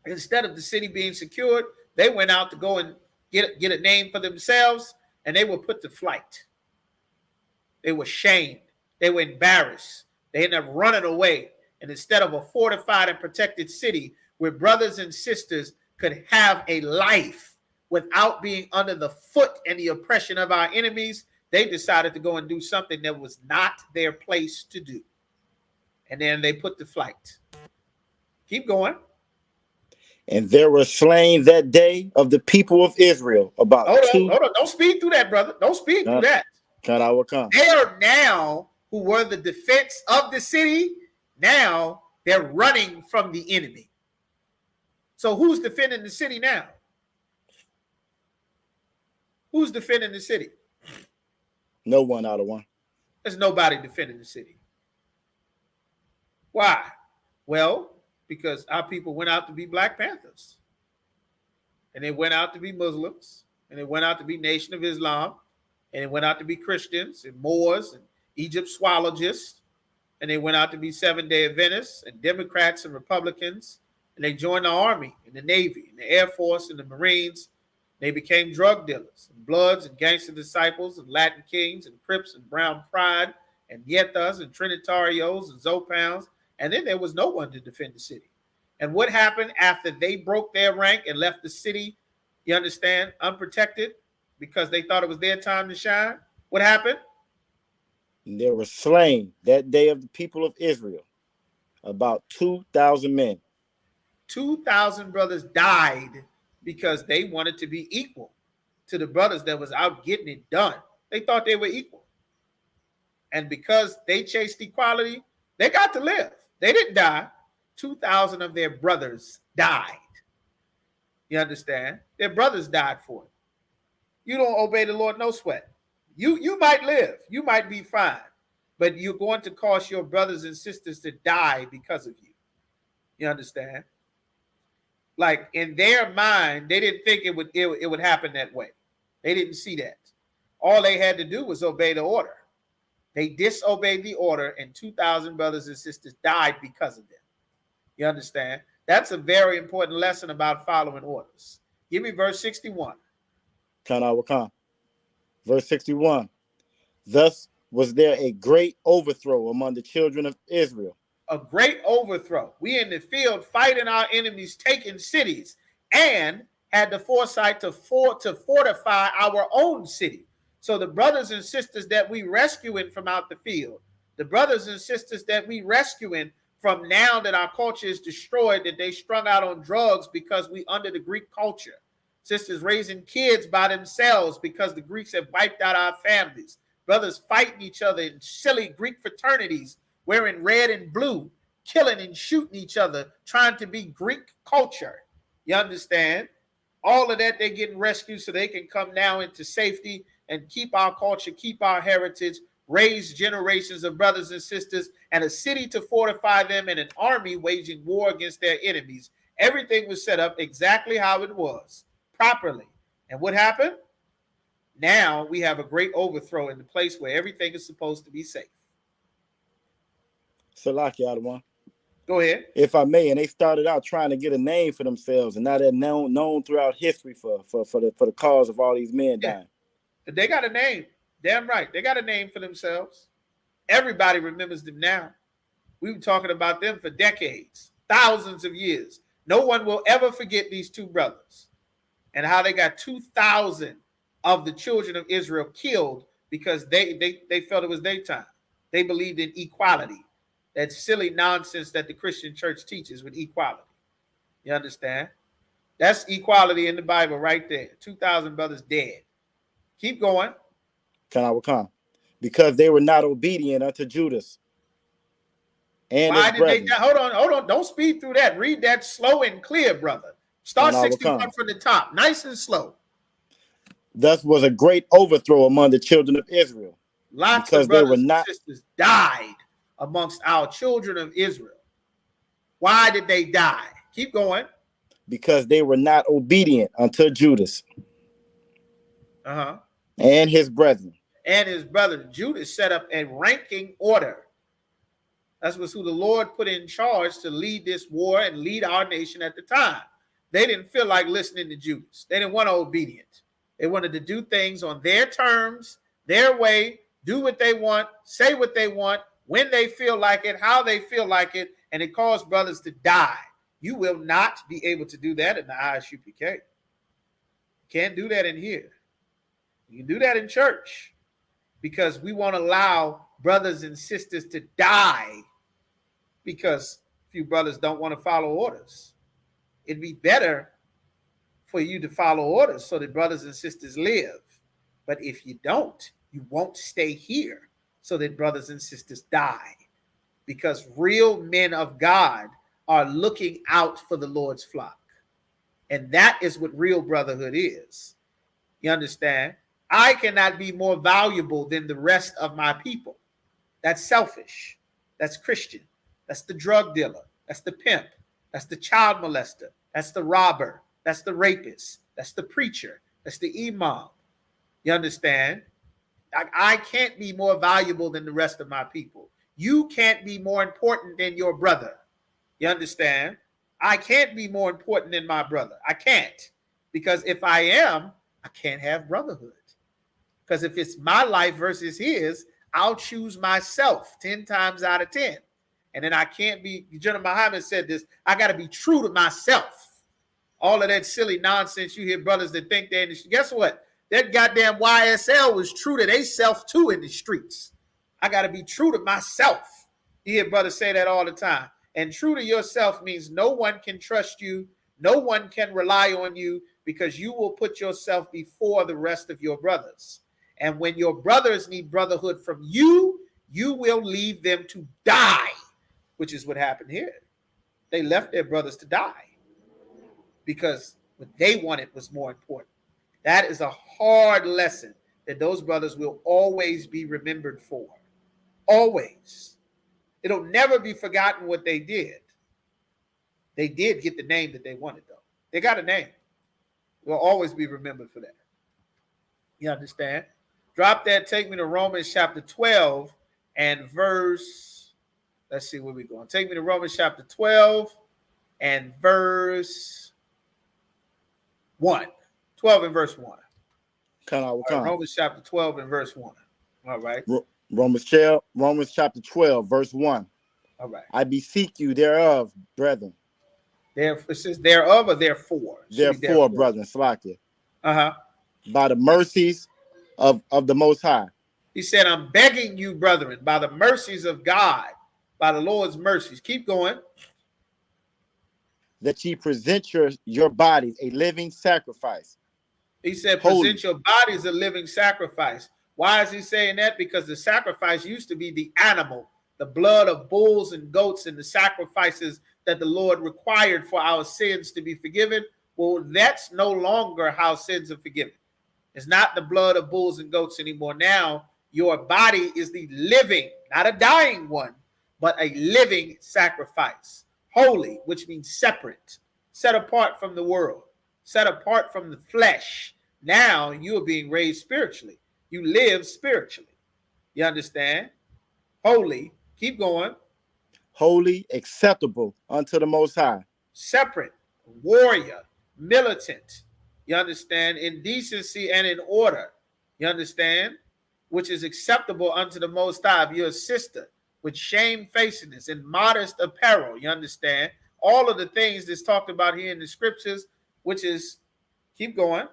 Instead of the city being secured, they went out to go and get a name for themselves, and they were put to flight. They were shamed. They were embarrassed. They ended up running away. And instead of a fortified and protected city where brothers and sisters could have a life without being under the foot and the oppression of our enemies, they decided to go and do something that was not their place to do. And then they put to flight. Keep going. And there were slain that day of the people of Israel about Hold on. Don't speed through that, brother. Don't speed through that. They are now, who were the defense of the city, now they're running from the enemy. So who's defending the city now? Who's defending the city? No one out of one. There's nobody defending the city. Why? Well, because our people went out to be Black Panthers. And they went out to be Muslims. And they went out to be Nation of Islam. And they went out to be Christians and Moors and Egyptologists. And they went out to be Seventh-day Adventists and Democrats and Republicans. And they joined the Army and the Navy and the Air Force and the Marines. They became drug dealers and Bloods and gangster disciples and Latin Kings and Crips and Brown Pride and Yetas and Trinitarios and Zopounds. And then there was no one to defend the city. And what happened after they broke their rank and left the city, you understand, unprotected because they thought it was their time to shine? What happened? And there were slain that day of the people of Israel about 2,000 men. 2,000 brothers died because they wanted to be equal to the brothers that was out getting it done. They thought they were equal. And because they chased equality, they got to live. They didn't die. 2,000 of their brothers died. You understand? Their brothers died for it. You don't obey the Lord, no sweat. You might live. You might be fine. But you're going to cause your brothers and sisters to die because of you. You understand? Like in their mind, they didn't think it would happen that way. They didn't see that. All they had to do was obey the order. They disobeyed the order, and 2,000 brothers and sisters died because of them. You understand? That's a very important lesson about following orders. Give me verse 61. Verse 61. Thus was there a great overthrow among the children of Israel. A great overthrow. We in the field fighting our enemies, taking cities, and had the foresight to fortify our own city. So the brothers and sisters that we rescuing from out the field, the brothers and sisters that we rescuing from now that our culture is destroyed, that they strung out on drugs because we under the Greek culture. Sisters raising kids by themselves because the Greeks have wiped out our families. Brothers fighting each other in silly Greek fraternities, wearing red and blue, killing and shooting each other, trying to be Greek culture. You understand? All of that, they're getting rescued so they can come now into safety and keep our culture, keep our heritage, raise generations of brothers and sisters, and a city to fortify them, and an army waging war against their enemies. Everything was set up exactly how it was, properly. And what happened? Now we have a great overthrow in the place where everything is supposed to be safe. Salaki Adawan. Go ahead. If I may, and they started out trying to get a name for themselves, and now they're known throughout history for the cause of all these men dying. They got a name. Damn right. They got a name for themselves. Everybody remembers them now. We were talking about them for decades, thousands of years. No one will ever forget these two brothers and how they got 2,000 of the children of Israel killed because they felt it was their time. They believed in equality. That silly nonsense that the Christian church teaches with equality. You understand? That's equality in the Bible right there. 2,000 brothers dead. Keep going. Come. Because they were not obedient unto Judas and his brethren. Hold on. Don't speed through that. Read that slow and clear, brother. Start 61 from the top. Nice and slow. Thus was a great overthrow among the children of Israel. Lots of brothers and sisters died amongst our children of Israel. Why did they die? Keep going. Because they were not obedient unto Judas. And his brethren. And his brother. Judas set up a ranking order. That was who the Lord put in charge to lead this war and lead our nation at the time. They didn't feel like listening to Judas. They didn't want to be obedient. They wanted to do things on their terms, their way, do what they want, say what they want, when they feel like it, how they feel like it, and it caused brothers to die. You will not be able to do that in the ISUPK. Can't do that in here. You can do that in church because we won't allow brothers and sisters to die because a few brothers don't want to follow orders. It'd be better for you to follow orders so that brothers and sisters live. But if you don't, you won't stay here so that brothers and sisters die, because real men of God are looking out for the Lord's flock. And that is what real brotherhood is. You understand? I cannot be more valuable than the rest of my people. That's selfish. That's Christian. That's the drug dealer. That's the pimp. That's the child molester. That's the robber. That's the rapist. That's the preacher. That's the imam. You understand? I can't be more valuable than the rest of my people. You can't be more important than your brother. You understand? I can't be more important than my brother. I can't. Because if I am, I can't have brotherhood. Because if it's my life versus his, I'll choose myself 10 times out of 10. And then I can't be, General Muhammad said this, I got to be true to myself. All of that silly nonsense you hear brothers that think they're in the streets. Guess what? That goddamn YSL was true to they self too in the streets. I got to be true to myself. You hear brothers say that all the time. And true to yourself means no one can trust you. No one can rely on you because you will put yourself before the rest of your brothers. And when your brothers need brotherhood from you, you will leave them to die, which is what happened here. They left their brothers to die because what they wanted was more important. That is a hard lesson that those brothers will always be remembered for. Always. It'll never be forgotten what they did. They did get the name that they wanted, though. They got a name. Will always be remembered for that. You understand? Drop that. Take me to Romans chapter 12 and verse. Let's see where we're going. Take me to Romans chapter 12 and verse 1. 12 and verse 1. Romans chapter 12 and verse 1. All right. Romans chapter 12, verse 1. All right. I beseech you thereof, brethren. It says thereof or therefore? Therefore, brethren, Slakia. By the mercies of the Most High. He said, I'm begging you, brethren, by the mercies of God, by the Lord's mercies. Keep going. That ye present your bodies a living sacrifice. He said, present your bodies a living sacrifice. Why is he saying that? Because the sacrifice used to be the animal, the blood of bulls and goats and the sacrifices that the Lord required for our sins to be forgiven. Well, that's no longer how sins are forgiven. It's not the blood of bulls and goats anymore. Now Your body is the living, not a dying one, but a living sacrifice. Holy, which means separate, set apart from the world, set apart from the flesh. Now you are being raised spiritually. You live spiritually. You understand? Holy, keep going. Holy, acceptable unto the Most High. Separate, warrior, militant. You understand? In decency and in order. You understand? Which is acceptable unto the Most High. If you're a sister with shamefacedness and modest apparel, you understand? All of the things that's talked about here in the scriptures, which is, keep going.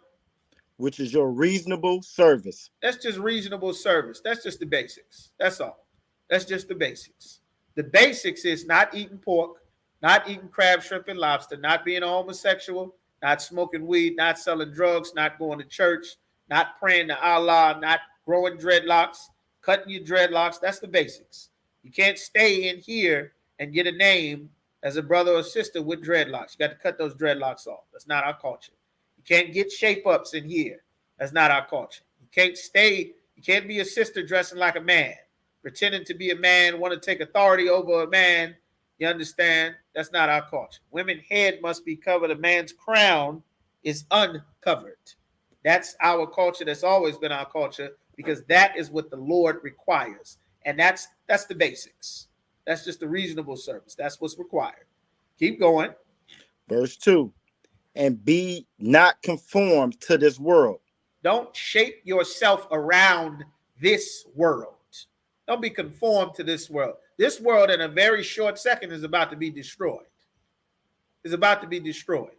Which is your reasonable service. That's just reasonable service. That's just the basics. That's all. That's just the basics. The basics is not eating pork, not eating crab, shrimp, and lobster, not being a homosexual, not smoking weed, not selling drugs, not going to church, not praying to Allah, not growing dreadlocks, cutting your dreadlocks. That's the basics. You can't stay in here and get a name as a brother or sister with dreadlocks. You got to cut those dreadlocks off. That's not our culture. You can't get shape-ups in here. That's not our culture. You can't be a sister dressing like a man, pretending to be a man, want to take authority over a man. You understand? That's not our culture. Women's head must be covered. A man's crown is uncovered. That's our culture. That's always been our culture, because that is what the Lord requires. And that's the basics. That's just a reasonable service. That's what's required. Keep going. Verse 2. And be not conformed to this world. Don't shape yourself around this world. Don't be conformed to this world. This world in a very short second is about to be destroyed. It's about to be destroyed.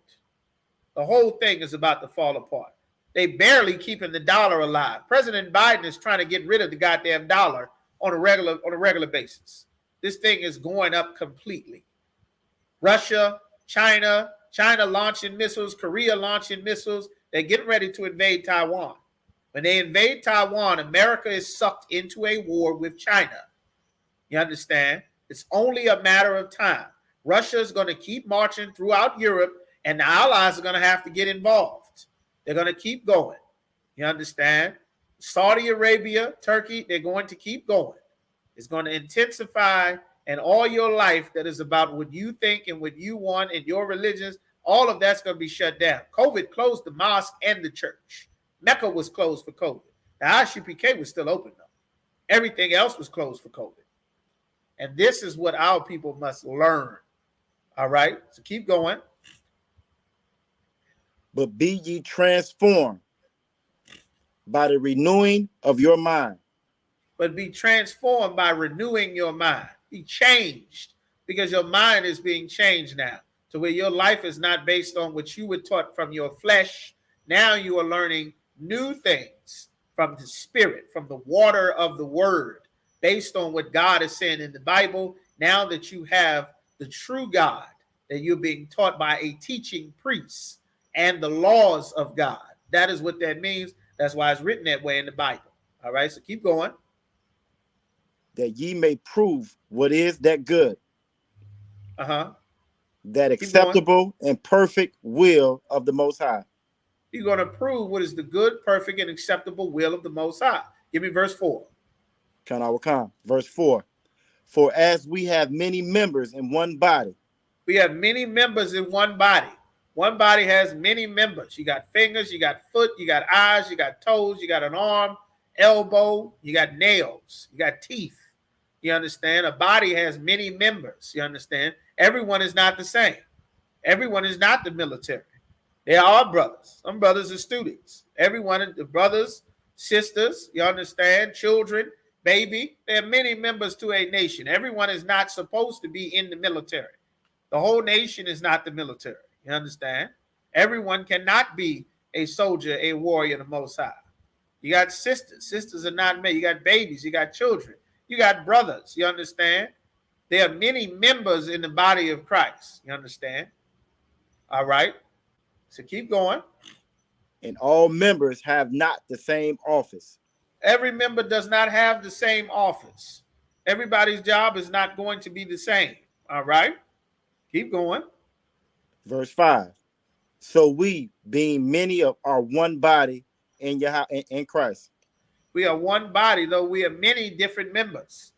The whole thing is about to fall apart. They barely keeping the dollar alive. President Biden is trying to get rid of the goddamn dollar on a regular basis. This thing is going up completely. Russia, China launching missiles, Korea launching missiles. They're getting ready to invade Taiwan. When they invade Taiwan, America is sucked into a war with China. You understand? It's only a matter of time. Russia is going to keep marching throughout Europe, and the allies are going to have to get involved. They're going to keep going. You understand? Saudi Arabia, Turkey, they're going to keep going. It's going to intensify, and all your life that is about what you think and what you want and your religions, all of that's going to be shut down. COVID closed the mosque and the church. Mecca was closed for COVID. The ISUPK was still open, though. Everything else was closed for COVID. And this is what our people must learn. All right? So keep going. But be ye transformed by the renewing of your mind. But be transformed by renewing your mind. Be changed, because your mind is being changed now to where your life is not based on what you were taught from your flesh. Now you are learning new things from the spirit, from the water of the word, based on what God is saying in the Bible. Now that you have the true God, that you're being taught by a teaching priest and the laws of God. That is what that means. That's why it's written that way in the Bible. All right, so keep going. That ye may prove what is that good, that acceptable and perfect will of the Most High. You're going to prove what is the good, perfect, and acceptable will of the Most High. Give me verse 4. Verse 4. For as we have many members in one body. We have many members in one body. One body has many members. You got fingers, you got foot, you got eyes, you got toes, you got an arm, elbow, you got nails, you got teeth. You understand? A body has many members. You understand? Everyone is not the same. Everyone is not the military. They are brothers. Some brothers are students. Everyone, the brothers, sisters, you understand? Children, baby. There are many members to a nation. Everyone is not supposed to be in the military. The whole nation is not the military. You understand? Everyone cannot be a soldier, a warrior, the Most High. You got sisters. Sisters are not made. You got babies. You got children. You got brothers. You understand? There are many members in the body of Christ. You understand? All right. So keep going. And all members have not the same office. Every member does not have the same office. Everybody's job is not going to be the same. All right. Keep going. Verse 5. So we, being many of, are one body in Christ. We are one body, though we are many different members.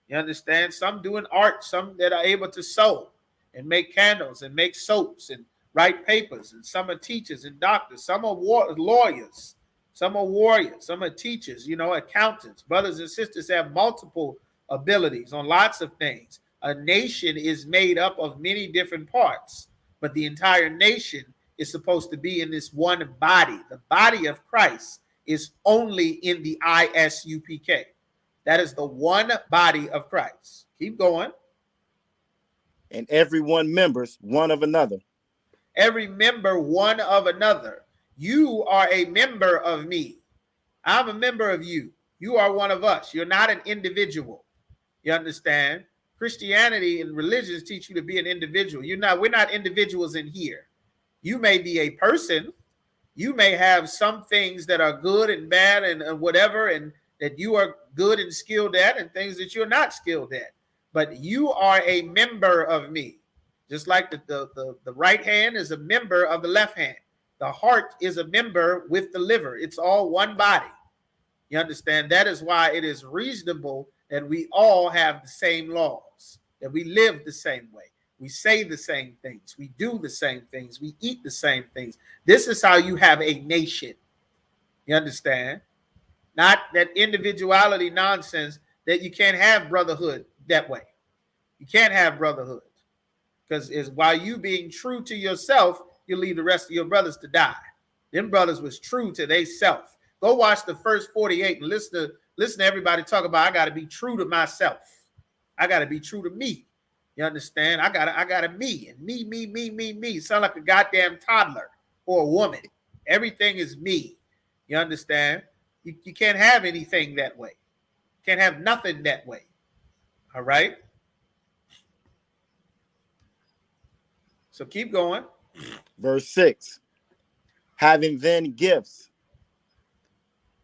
You understand? Some doing art, some that are able to sew and make candles and make soaps and write papers, and some are teachers and doctors. Some are lawyers. Some are warriors. Some are teachers, accountants. Brothers and sisters have multiple abilities on lots of things. A nation is made up of many different parts, but the entire nation is supposed to be in this one body. The body of Christ is only in the ISUPK. That is the one body of Christ. Keep going. And every one members one of another. Every member one of another. You are a member of me. I'm a member of you. You are one of us. You're not an individual. You understand? Christianity and religions teach you to be an individual. We're not individuals in here. You may be a person. You may have some things that are good and bad and whatever, and that you are good and skilled at, and things that you're not skilled at. But you are a member of me. Just like the right hand is a member of the left hand. The heart is a member with the liver. It's all one body. You understand? That is why it is reasonable that we all have the same laws, that we live the same way. We say the same things. We do the same things. We eat the same things. This is how you have a nation. You understand? Not that individuality nonsense that you can't have brotherhood that way. You can't have brotherhood. Because while you being true to yourself, you leave the rest of your brothers to die. Them brothers was true to they self. Go watch the first 48 and listen to everybody talk about, I got to be true to myself. I got to be true to me. You understand? I got a me, and me. Sound like a goddamn toddler or a woman. Everything is me. You understand? You can't have anything that way. You can't have nothing that way. All right? So keep going. Verse 6. Having then gifts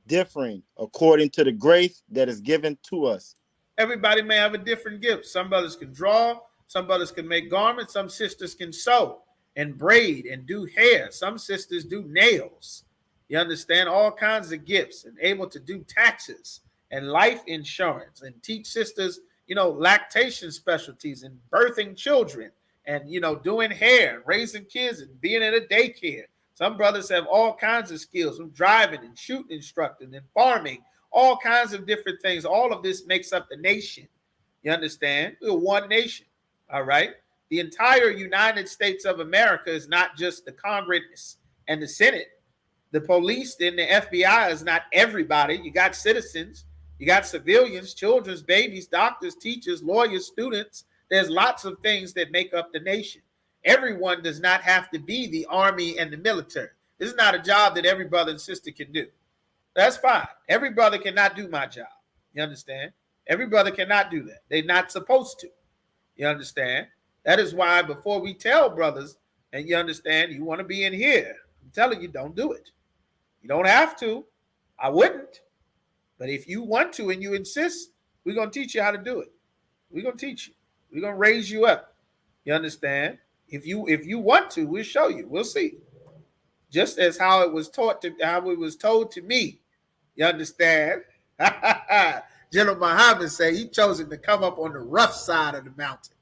differing according to the grace that is given to us. Everybody may have a different gift. Some brothers can draw. Some brothers can make garments. Some sisters can sew and braid and do hair. Some sisters do nails. You understand? All kinds of gifts, and able to do taxes and life insurance, and teach sisters, lactation specialties and birthing children, and, doing hair, raising kids, and being in a daycare. Some brothers have all kinds of skills, from driving and shooting instructing and farming, all kinds of different things. All of this makes up the nation. You understand? We're one nation. All right? The entire United States of America is not just the Congress and the Senate. The police and the FBI is not everybody. You got citizens, you got civilians, children, babies, doctors, teachers, lawyers, students. There's lots of things that make up the nation. Everyone does not have to be the army and the military. This is not a job that every brother and sister can do. That's fine. Every brother cannot do my job. You understand? Every brother cannot do that. They're not supposed to. You understand? That is why before we tell brothers, and you understand, you want to be in here, I'm telling you, don't do it. You don't have to. I wouldn't. But if you want to and you insist, we're going to teach you how to do it. We're going to teach you. We're going to raise you up. You understand? If you want to, we'll show you. We'll see. Just as how it was told to me. You understand? General Muhammad said he chosen to come up on the rough side of the mountain.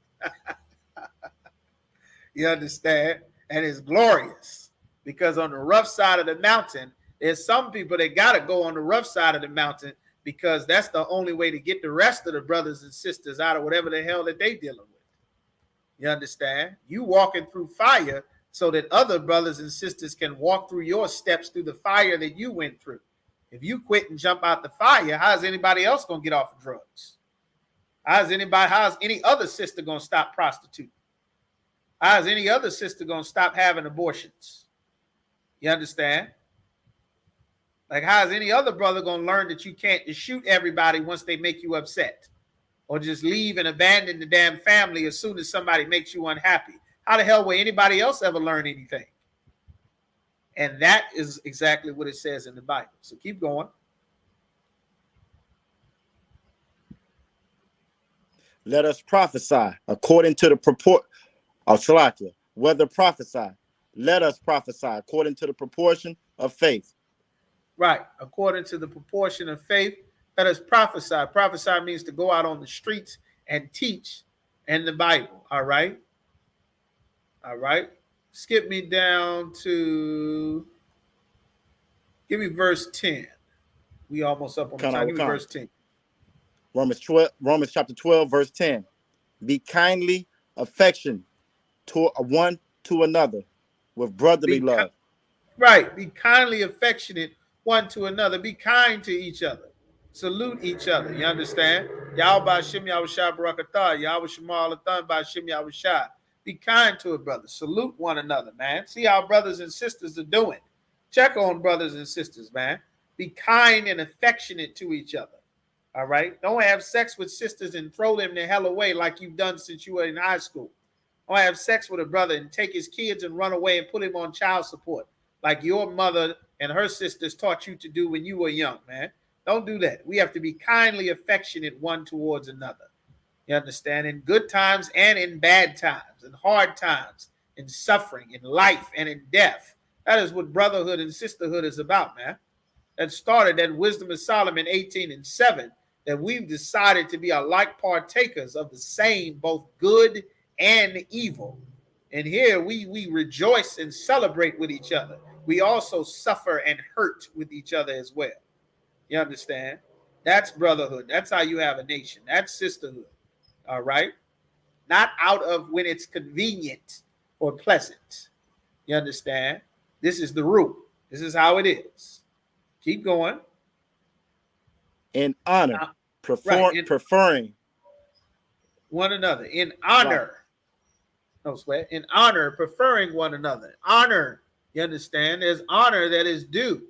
You understand? And it's glorious, because on the rough side of the mountain, there's some people that got to go on the rough side of the mountain, because that's the only way to get the rest of the brothers and sisters out of whatever the hell that they dealing with. You understand? You walking through fire so that other brothers and sisters can walk through your steps through the fire that you went through. If you quit and jump out the fire, how's anybody else going to get off of drugs? How's any other sister going to stop prostituting? How's any other sister going to stop having abortions? You understand? Like, how's any other brother going to learn that you can't just shoot everybody once they make you upset? Or just leave and abandon the damn family as soon as somebody makes you unhappy? How the hell will anybody else ever learn anything? And that is exactly what it says in the Bible. So keep going. Let us prophesy according to the purport of Shalakia. Whether prophesy, let us prophesy according to the proportion of faith. Right. According to the proportion of faith, let us prophesy. Prophesy means to go out on the streets and teach in the Bible. All right. All right. Skip me down to, give me verse 10. We almost up on the time. Give me Con. verse 10. Romans chapter 12, verse 10. Be kindly affection to one to another with brotherly Be love. right. Be kindly affectionate one to another. Be kind to each other. Salute each other. You understand? Yahweh Shem Yahushua Barakatah. Yahweh Shema Alathan by Shem Yahushua. Be kind to a brother. Salute one another, man. See how brothers and sisters are doing. Check on brothers and sisters, man. Be kind and affectionate to each other. All right? Don't have sex with sisters and throw them the hell away like you've done since you were in high school. Don't have sex with a brother and take his kids and run away and put him on child support like your mother and her sisters taught you to do when you were young, man. Don't do that. We have to be kindly affectionate one towards another. You understand? In good times and in bad times, in hard times, in suffering, in life, and in death. That is what brotherhood and sisterhood is about, man. That started at Wisdom of Solomon 18:7, that we've decided to be alike partakers of the same, both good and evil. And here we rejoice and celebrate with each other. We also suffer and hurt with each other as well. You understand? That's brotherhood. That's how you have a nation. That's sisterhood. All right? Not out of when it's convenient or pleasant. You understand? This is the rule. This is how it is. Keep going. In honor, preferring one another. In honor. Right. No sweat. In honor, preferring one another. Honor. You understand? There's honor that is due.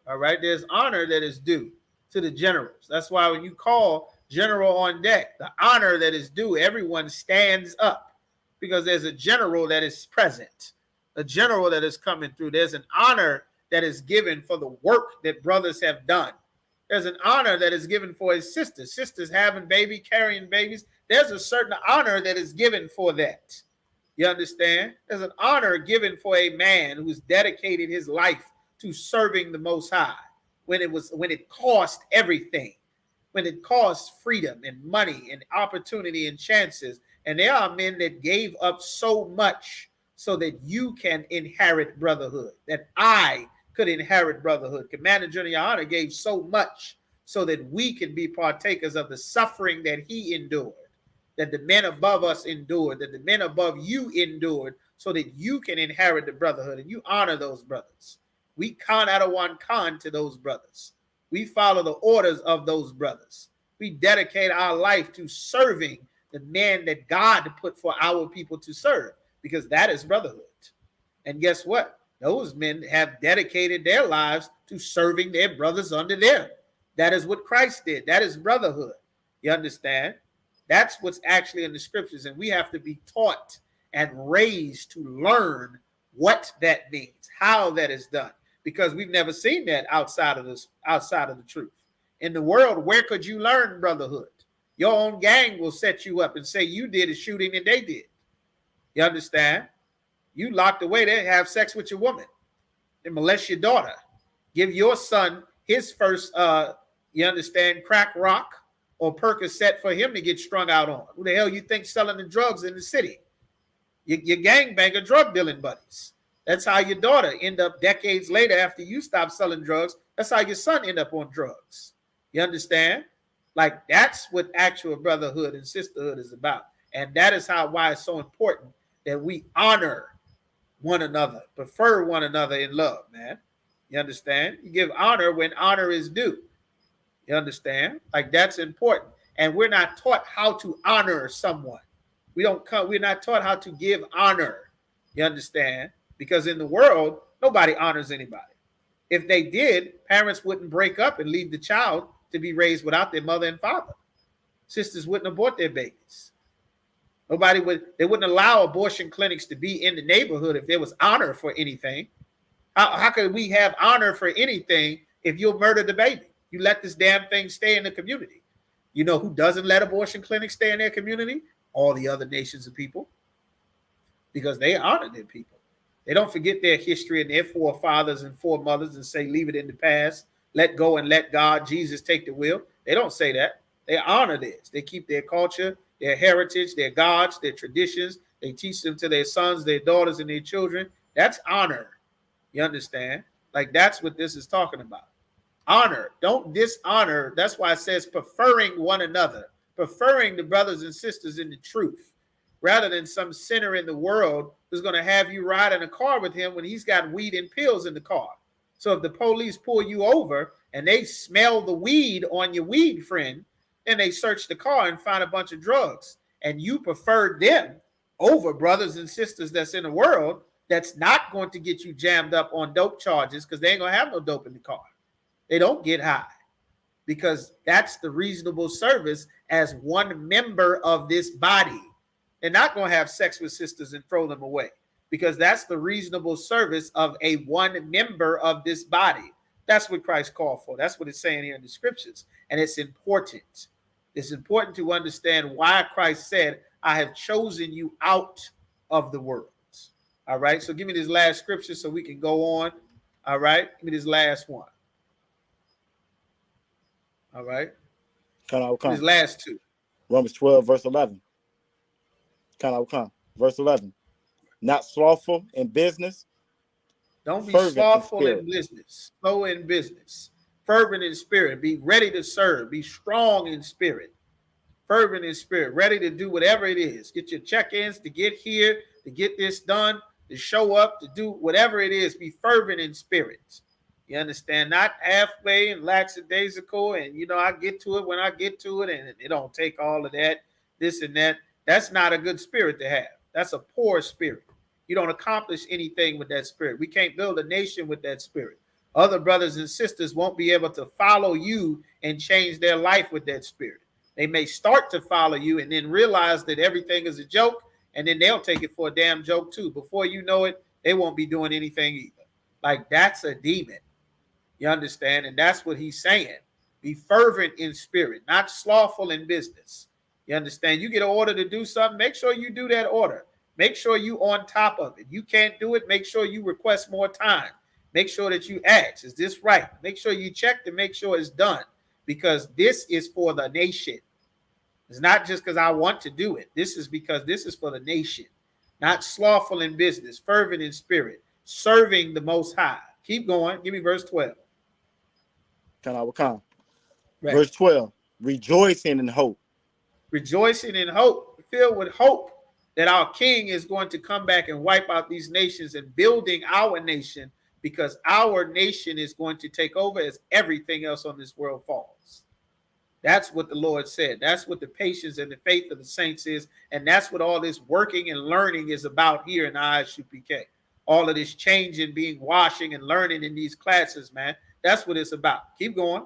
All right? There's honor that is due to the generals. That's why when you call general on deck, the honor that is due, everyone stands up because there's a general that is present, a general that is coming through. There's an honor that is given for the work that brothers have done. There's an honor that is given for his sisters. Sisters having baby, carrying babies. There's a certain honor that is given for that. You understand? There's an honor given for a man who's dedicated his life to serving the Most High when it cost everything, when it cost freedom and money and opportunity and chances. And there are men that gave up so much so that you can inherit brotherhood, that I could inherit brotherhood. Commander General Honor gave so much so that we can be partakers of the suffering that he endured, that the men above us endured, that the men above you endured, so that you can inherit the brotherhood and you honor those brothers. We con Adawan Khan to those brothers. We follow the orders of those brothers. We dedicate our life to serving the men that God put for our people to serve, because that is brotherhood. And guess what? Those men have dedicated their lives to serving their brothers under them. That is what Christ did. That is brotherhood. You understand? That's what's actually in the scriptures. And we have to be taught and raised to learn what that means, how that is done, because we've never seen that outside of the truth. In the world, where could you learn brotherhood? Your own gang will set you up and say you did a shooting and they did. You understand? You locked away there, have sex with your woman, and molest your daughter. Give your son his first, you understand, crack rock or Percocet for him to get strung out on. Who the hell you think selling the drugs in the city? Your gangbanger drug dealing buddies. That's how your daughter end up decades later after you stop selling drugs. That's how your son end up on drugs. You understand? Like, that's what actual brotherhood and sisterhood is about. And that is why it's so important that we honor one another, prefer one another in love, man. You understand? You give honor when honor is due. You understand? Like, that's important. And we're not taught how to honor someone. We're not taught how to give honor. You understand? Because in the world, nobody honors anybody. If they did, parents wouldn't break up and leave the child to be raised without their mother and father. Sisters wouldn't abort their babies. They wouldn't allow abortion clinics to be in the neighborhood if there was honor for anything. How could we have honor for anything if you'll murder the baby? You let this damn thing stay in the community. You know who doesn't let abortion clinics stay in their community? All the other nations of people. Because they honor their people. They don't forget their history and their forefathers and foremothers and say, leave it in the past, let go and let God, Jesus take the wheel. They don't say that. They honor this. They keep their culture, their heritage, their gods, their traditions. They teach them to their sons, their daughters, and their children. That's honor. You understand? Like, that's what this is talking about. Honor. Don't dishonor. That's why it says preferring one another, preferring the brothers and sisters in the truth, rather than some sinner in the world who's going to have you ride in a car with him when he's got weed and pills in the car. So if the police pull you over and they smell the weed on your weed friend, then they search the car and find a bunch of drugs. And you prefer them over brothers and sisters that's in the world that's not going to get you jammed up on dope charges, because they ain't going to have no dope in the car. They don't get high, because that's the reasonable service as one member of this body. They're not going to have sex with sisters and throw them away, because that's the reasonable service of a one member of this body. That's what Christ called for. That's what it's saying here in the scriptures. And it's important. It's important to understand why Christ said, I have chosen you out of the world. All right. So give me this last scripture so we can go on. All right. Give me this last one. All right. These last two. Romans 12, verse 11. Verse 11. Not slothful in business. Don't be slothful in business. Slow in business. Fervent in spirit. Be ready to serve. Be strong in spirit. Fervent in spirit. Ready to do whatever it is. Get your check-ins to get here, to get this done, to show up, to do whatever it is. Be fervent in spirit. You understand? Not halfway and lackadaisical and, I get to it when I get to it, and it don't take all of that, this and that. That's not a good spirit to have. That's a poor spirit. You don't accomplish anything with that spirit. We can't build a nation with that spirit. Other brothers and sisters won't be able to follow you and change their life with that spirit. They may start to follow you and then realize that everything is a joke, and then they'll take it for a damn joke too. Before you know it, they won't be doing anything either. Like, that's a demon. You understand? And that's what he's saying. Be fervent in spirit, not slothful in business. You understand? You get an order to do something, make sure you do that order. Make sure you on top of it. You can't do it, make sure you request more time. Make sure that you ask, is this right? Make sure you check to make sure it's done, because this is for the nation. It's not just because I want to do it. This is because this is for the nation. Not slothful in business, fervent in spirit, serving the Most High. Keep going. Give me verse 12. Right. Verse 12, rejoicing in hope. Rejoicing in hope, filled with hope that our king is going to come back and wipe out these nations, and building our nation, because our nation is going to take over as everything else on this world falls. That's what the Lord said. That's what the patience and the faith of the saints is. And that's what all this working and learning is about here in the ISUPK. All of this changing, being washing and learning in these classes, man. That's what it's about. Keep going.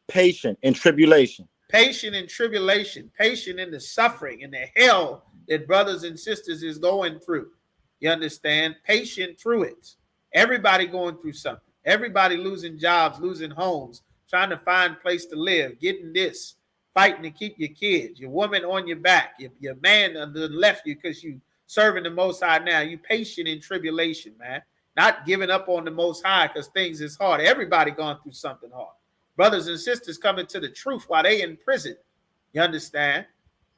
Patient in tribulation. Patient in tribulation. Patient in the suffering and the hell that brothers and sisters is going through. You understand? Patient through it. Everybody going through something. Everybody losing jobs, losing homes, trying to find a place to live, getting this, fighting to keep your kids, your woman on your back, your man left you because you serving the Most High now. You patient in tribulation, man. Not giving up on the Most High because things is hard. Everybody gone through something hard. Brothers and sisters coming to the truth while they in prison. You understand?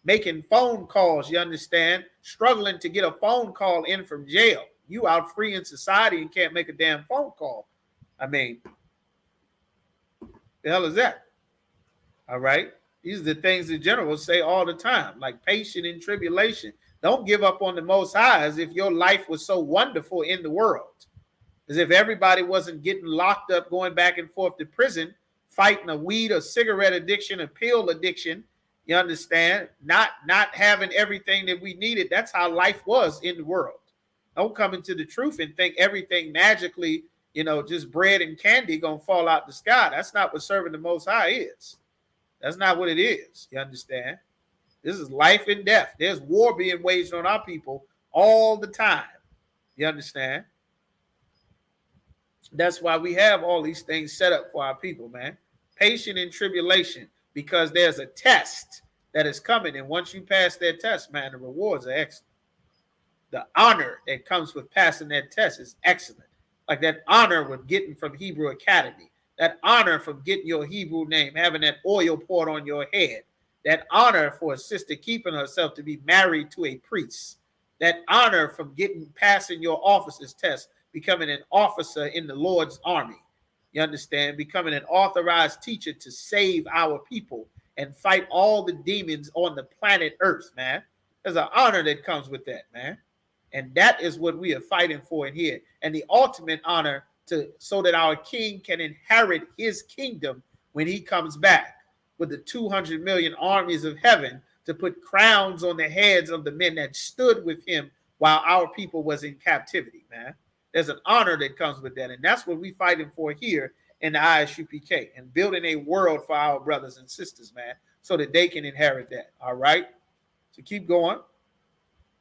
Making phone calls, you understand? Struggling to get a phone call in from jail. You out free in society and can't make a damn phone call. I mean, the hell is that? All right. These are the things the generals say all the time, like patient in tribulation. Don't give up on the Most High as if your life was so wonderful in the world. As if everybody wasn't getting locked up, going back and forth to prison, fighting a weed or cigarette addiction, a pill addiction. You understand? Not having everything that we needed. That's how life was in the world. Don't come into the truth and think everything magically, just bread and candy gonna fall out the sky. That's not what serving the Most High is. That's not what it is. You understand? This is life and death. There's war being waged on our people all the time. You understand? That's why we have all these things set up for our people, man. Patient in tribulation, because there's a test that is coming. And once you pass that test, man, the rewards are excellent. the honor that comes with passing that test is excellent. Like that honor with getting from Hebrew Academy, that honor from getting your Hebrew name, having that oil poured on your head, that honor for a sister keeping herself to be married to a priest, that honor from passing your officer's test, becoming an officer in the Lord's army. You understand? Becoming an authorized teacher to save our people and fight all the demons on the planet Earth, man. There's an honor that comes with that, man. And that is what we are fighting for in here. And the ultimate honor so that our king can inherit his kingdom when he comes back with the 200 million armies of heaven to put crowns on the heads of the men that stood with him while our people was in captivity, man. There's an honor that comes with that. And that's what we're fighting for here in the ISUPK, and building a world for our brothers and sisters, man, so that they can inherit that. All right. So keep going.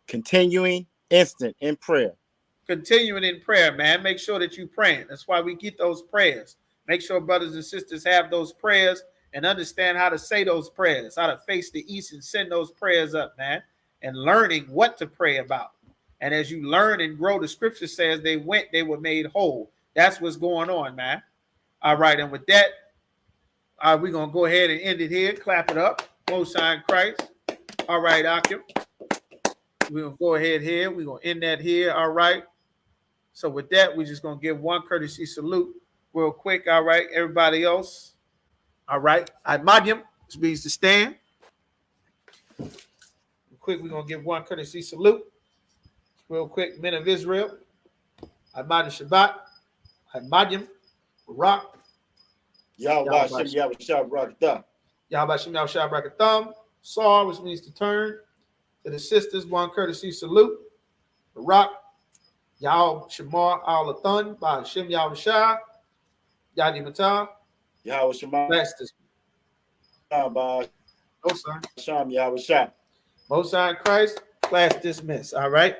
Continuing instant in prayer. Continuing in prayer, man. Make sure that you're praying. That's why we get those prayers. Make sure brothers and sisters have those prayers and understand how to say those prayers, how to face the east and send those prayers up, man, and learning what to pray about. And as you learn and grow, the scripture says they were made whole. That's what's going on, man. All right. And with that, we're going to go ahead and end it here. Clap it up. Most High in Christ. All right, Akim. We're going to go ahead here. We're going to end that here. All right. So with that, we're just going to give one courtesy salute real quick. All right. Everybody else. All right. Admadium, which means to stand. Real quick, we're going to give one courtesy salute. Real quick, men of Israel. Admadium Shabbat. Admadium. Barak. Yahweh Shem Yahweh Shabbat. Yahweh Shem Yahweh Shabbat. Saw, which means to turn. To the sisters, one courtesy salute. Barak. Yahweh Shemar Al-Athan. By Shem Yahweh Shah. Yadi Matah. Yahweh Shemar. Bless By Shem Yahweh Shah. Most High in Christ. Class dismissed. All right.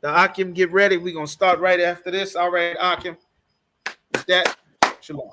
The Akim, get ready. We're going to start right after this. All right, Akim. With that, shalom.